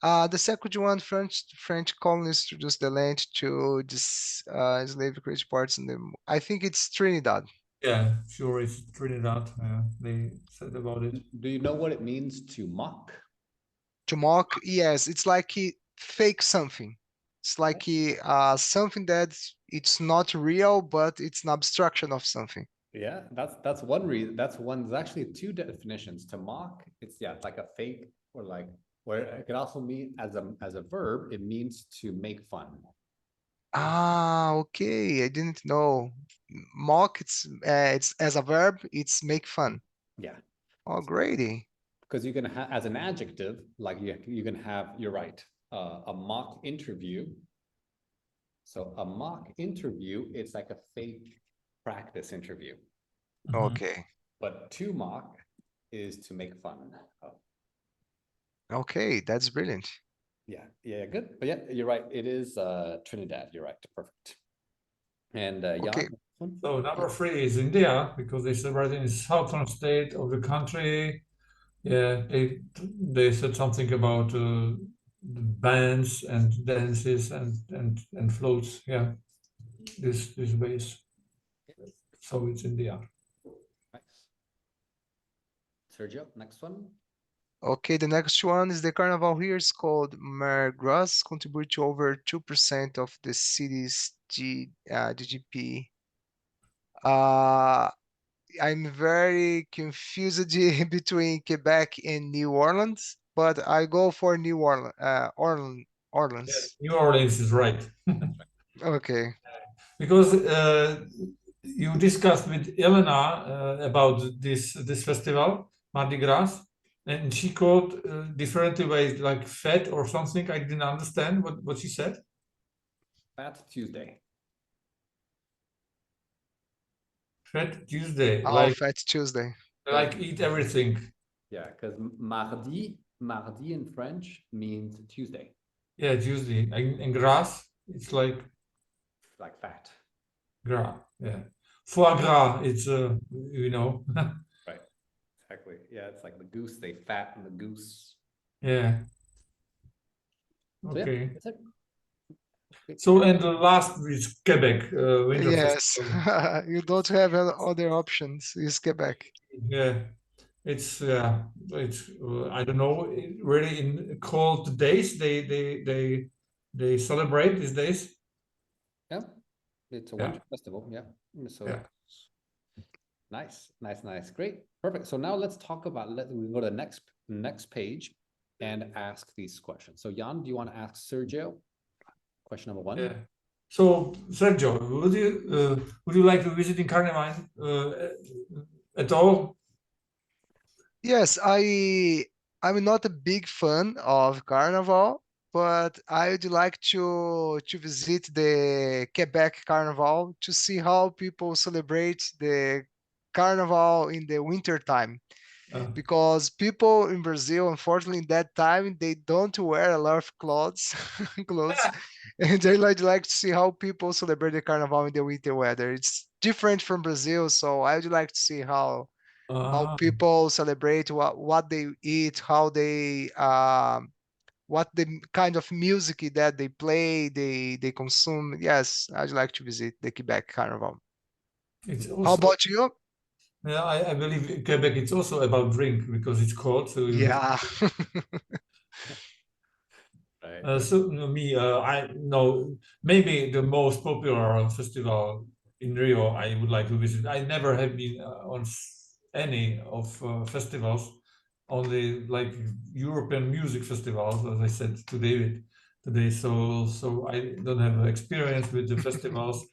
The second one, French colonists introduced the land to this slave created parts in them. I think it's Trinidad. Yeah, sure, it's Trinidad. They said about it. Do you know what it means to mock? To mock, yes, it's like he fake something. It's like something that it's not real, but it's an abstraction of something. Yeah, that's one reason. There's actually 2 definitions. To mock, it's like a fake, or like, where it could also mean as a verb, it means to make fun. Okay, I didn't know. Mock, it's as a verb, it's make fun. Yeah. Oh, great. Because you can have, as an adjective, like you can have, you're right, a mock interview. So a mock interview, it's like a fake practice interview. Okay. But to mock is to make fun of. Okay, that's brilliant. Yeah, good. But yeah, you're right. It is Trinidad. You're right. Perfect. And Okay. Jan, next one? So number 3 is India, because they celebrate in the southern state of the country. Yeah, they said something about the bands and dances and floats. Yeah, this ways. So it's India. Nice. Sergio, next one. Okay, the next one is the carnival here. It's called Mergras, contribute to over 2% of the city's GDP. I'm very confused between Quebec and New Orleans, but I go for New Orleans. Orleans. New Orleans is right. Okay. Because you discussed with Elena about this festival, Mardi Gras, and she called different ways, like fat or something. I didn't understand what she said. Fat Tuesday. Fat Tuesday, Oh, like Fat Tuesday. eat everything. Yeah, because mardi in French means Tuesday, Yeah, Tuesday. And gras, it's like like fat. gras. Yeah, foie gras. It's you know. Right. Exactly. Yeah, it's like the goose. They fatten the goose. Yeah. So, yeah, Okay. that's it. Okay. So and the last is Quebec Winter Yes, Festival. you don't have other options. It's Quebec. Yeah, it's I don't know, really in cold days they celebrate these days. Yeah, it's a Yeah. winter festival. Yeah. So Yeah. nice. Great. Perfect. So now let's talk about, we go to the next page and ask these questions. So Jan, do you want to ask Sergio question number 1? Yeah. So Sergio, would you like to visit in Carnival at all? Yes, I'm not a big fan of Carnival, but I would like to visit the Quebec Carnival to see how people celebrate the Carnival in the winter time. Because people in Brazil, unfortunately, in that time they don't wear a lot of clothes, and I like to see how people celebrate the Carnival in the winter weather. It's different from Brazil, so I would like to see how people celebrate, what they eat, how they what the kind of music that they play, they consume. Yes, I'd like to visit the Quebec Carnival. It's How also, about you? yeah, I believe Quebec it's also about drink because it's cold. So Yeah. Right. so me, I know maybe the most popular festival in Rio I would like to visit. I never have been on any of festivals, only like European music festivals, as I said to David today. So I don't have experience with the festivals.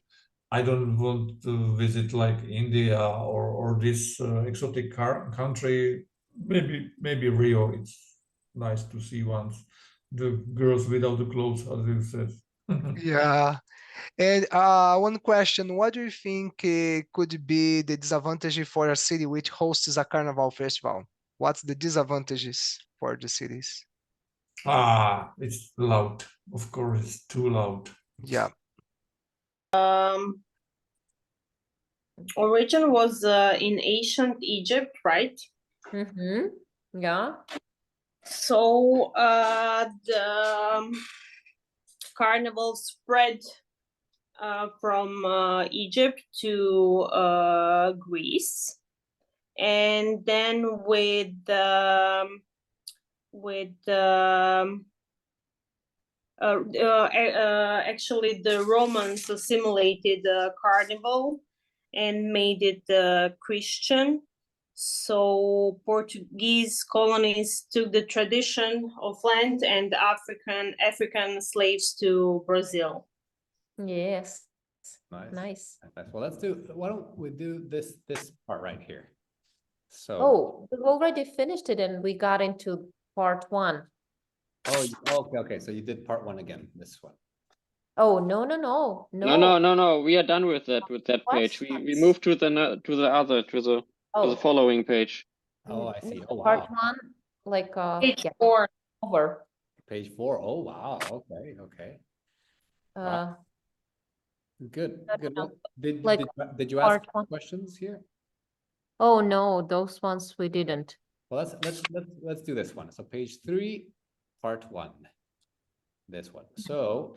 I don't want to visit like India or this exotic country. Maybe Rio. It's nice to see once the girls without the clothes, as you said. Yeah. And one question, what do you think could be the disadvantage for a city which hosts a carnival festival? What's the disadvantages for the cities? It's loud. Of course, it's too loud. Yeah. Origin was in ancient Egypt, right? Yeah. So the carnival spread from Egypt to Greece, and then actually the Romans assimilated the carnival and made it Christian. So Portuguese colonies took the tradition of land and African slaves to Brazil. Yes. Nice. Well, why don't we do this part right here? So. Oh, we've already finished it and we got into part 1. Oh, okay. So you did part 1 again, this one. Oh, no. No. We are done with that page. We moved to the following page. Oh, I see. Oh, wow. Part 1, like Page 4. over. Page 4. Oh, wow. Okay, okay. Uh, Good, I good. don't know, Did, like did you ask part one. questions here? Oh, no, those ones we didn't. Well, let's do this one. So page 3, part 1. This one. So,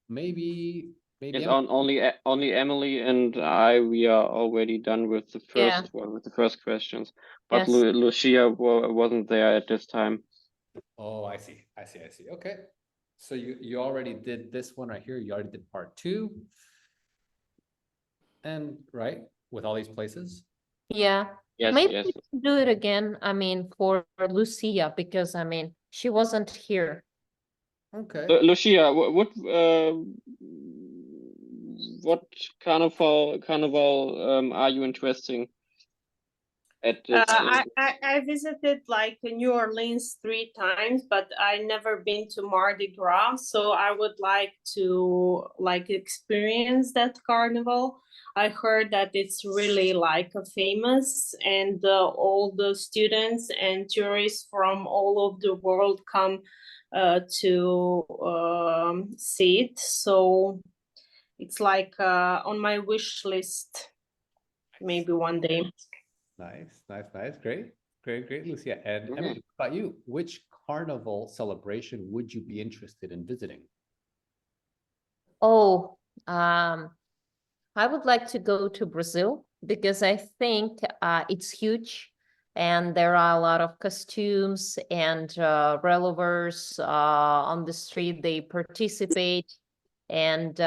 maybe It's Emily- only Emily and I. We are already done with the Yeah. first one, with the first questions. But Yes. Lucia wasn't there at this time. Oh, I see. Okay. So you already did this one right here. You already did part 2. And right, with all these places. Yeah. Yes, Maybe yes. we can do it again. I mean, for Lucia, because I mean, she wasn't here. Okay. Lucia, what carnival are you interesting at this? I visited like New Orleans 3 times, but I never been to Mardi Gras, so I would like to like experience that carnival. I heard that it's really like famous, and all the students and tourists from all over the world come to see it. So it's like on my wish list, maybe one day. Nice. Great, Lucia. And Okay. Emily, what about you? Which carnival celebration would you be interested in visiting? Oh, I would like to go to Brazil because I think it's huge and there are a lot of costumes and revelers on the street. They participate and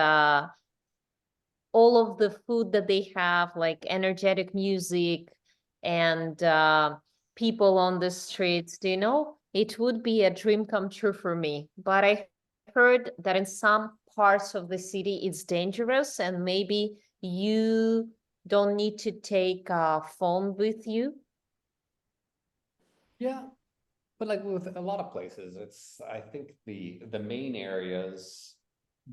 all of the food that they have, like energetic music and people on the streets, you know, it would be a dream come true for me. But I heard that in some parts of the city it's dangerous and maybe you don't need to take a phone with you. Yeah, but like with a lot of places, it's, I think the main areas,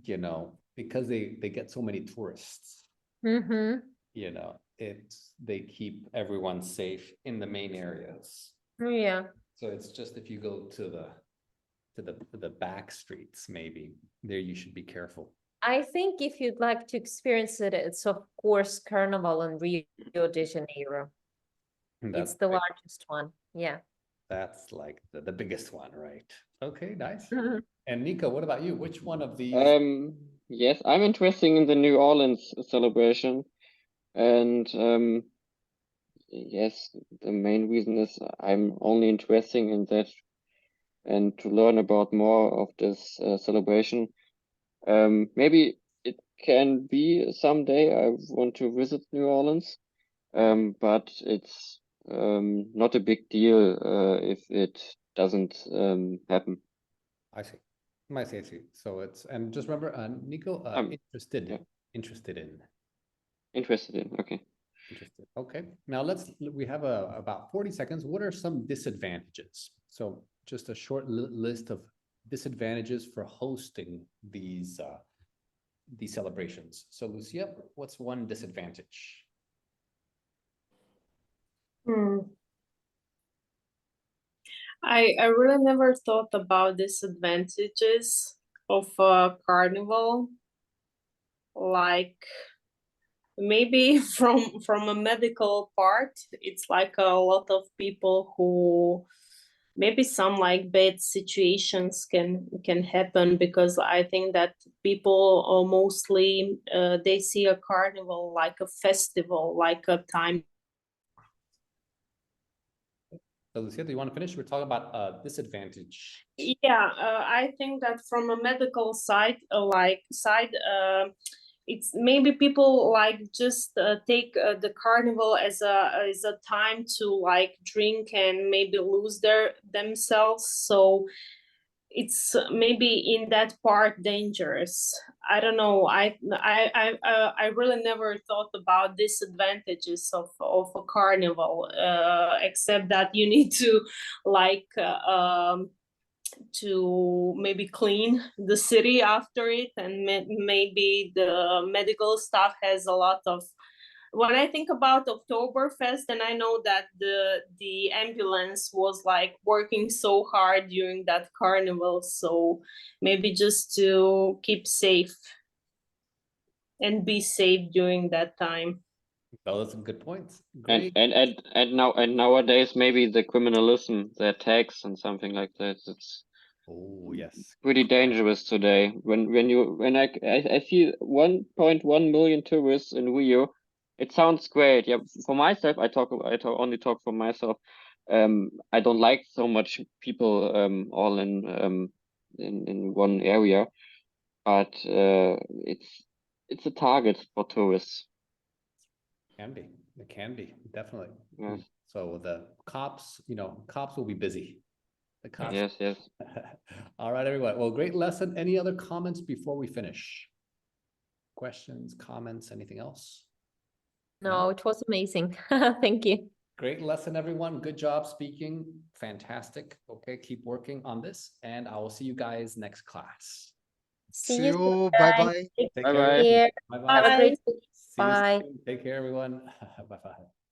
you know, because they get so many tourists, Mm-hmm. you know, they keep everyone safe in the main areas. Yeah. So it's just if you go to the back streets, maybe there you should be careful. I think if you'd like to experience it, it's of course Carnival in Rio de Janeiro. That's It's the right. largest one. Yeah. That's like the biggest one, right? Okay, nice. Mhm. And Nico, what about you? Which one of these? Yes, I'm interested in the New Orleans celebration, and yes, the main reason is I'm only interested in that and to learn about more of this celebration. Maybe it can be someday I want to visit New Orleans, but it's not a big deal if it doesn't happen. I see. I see. So it's, and just remember, Nico, interested, yeah. interested in. Interested in, okay. Interested. Okay. Now we have about 40 seconds. What are some disadvantages? So just a short list of disadvantages for hosting these celebrations. So Lucia, what's one disadvantage? I really never thought about disadvantages of a carnival. Like maybe from a medical part, it's like a lot of people who maybe some like bad situations can happen, because I think that people mostly they see a carnival like a festival, like a time. So Lucia, do you want to finish? We're talking about disadvantage. Yeah, I think that from a medical side, it's maybe people like just take the carnival as a time to like drink and maybe lose themselves. So it's maybe in that part dangerous. I don't know. I really never thought about disadvantages of a carnival, except that you need to like to maybe clean the city after it, and maybe the medical staff has a lot of when I think about Oktoberfest, and I know that the ambulance was like working so hard during that carnival, so maybe just to keep safe and be safe during that time. Those are some good points. And Great. nowadays maybe the criminalism, the attacks and something like that. It's Oh, yes. pretty dangerous today. When I see 1.1 million tourists in Rio, it sounds great. Yeah, for myself, only talk for myself. I don't like so much people all in one area, but it's a target for tourists. Can be. It can be, definitely. Yes. So the cops, cops will be busy. The cops. Yes. All right, everyone. Well, great lesson. Any other comments before we finish? Questions, comments, anything else? No, it was amazing. Thank you. Great lesson, everyone. Good job speaking. Fantastic. Okay, keep working on this, and I will see you guys next class. See you soon, you. guys. Bye-bye. Take Bye-bye. care. Care. Bye-bye. Have a great week. See you Bye. soon. Take care, everyone. Bye-bye.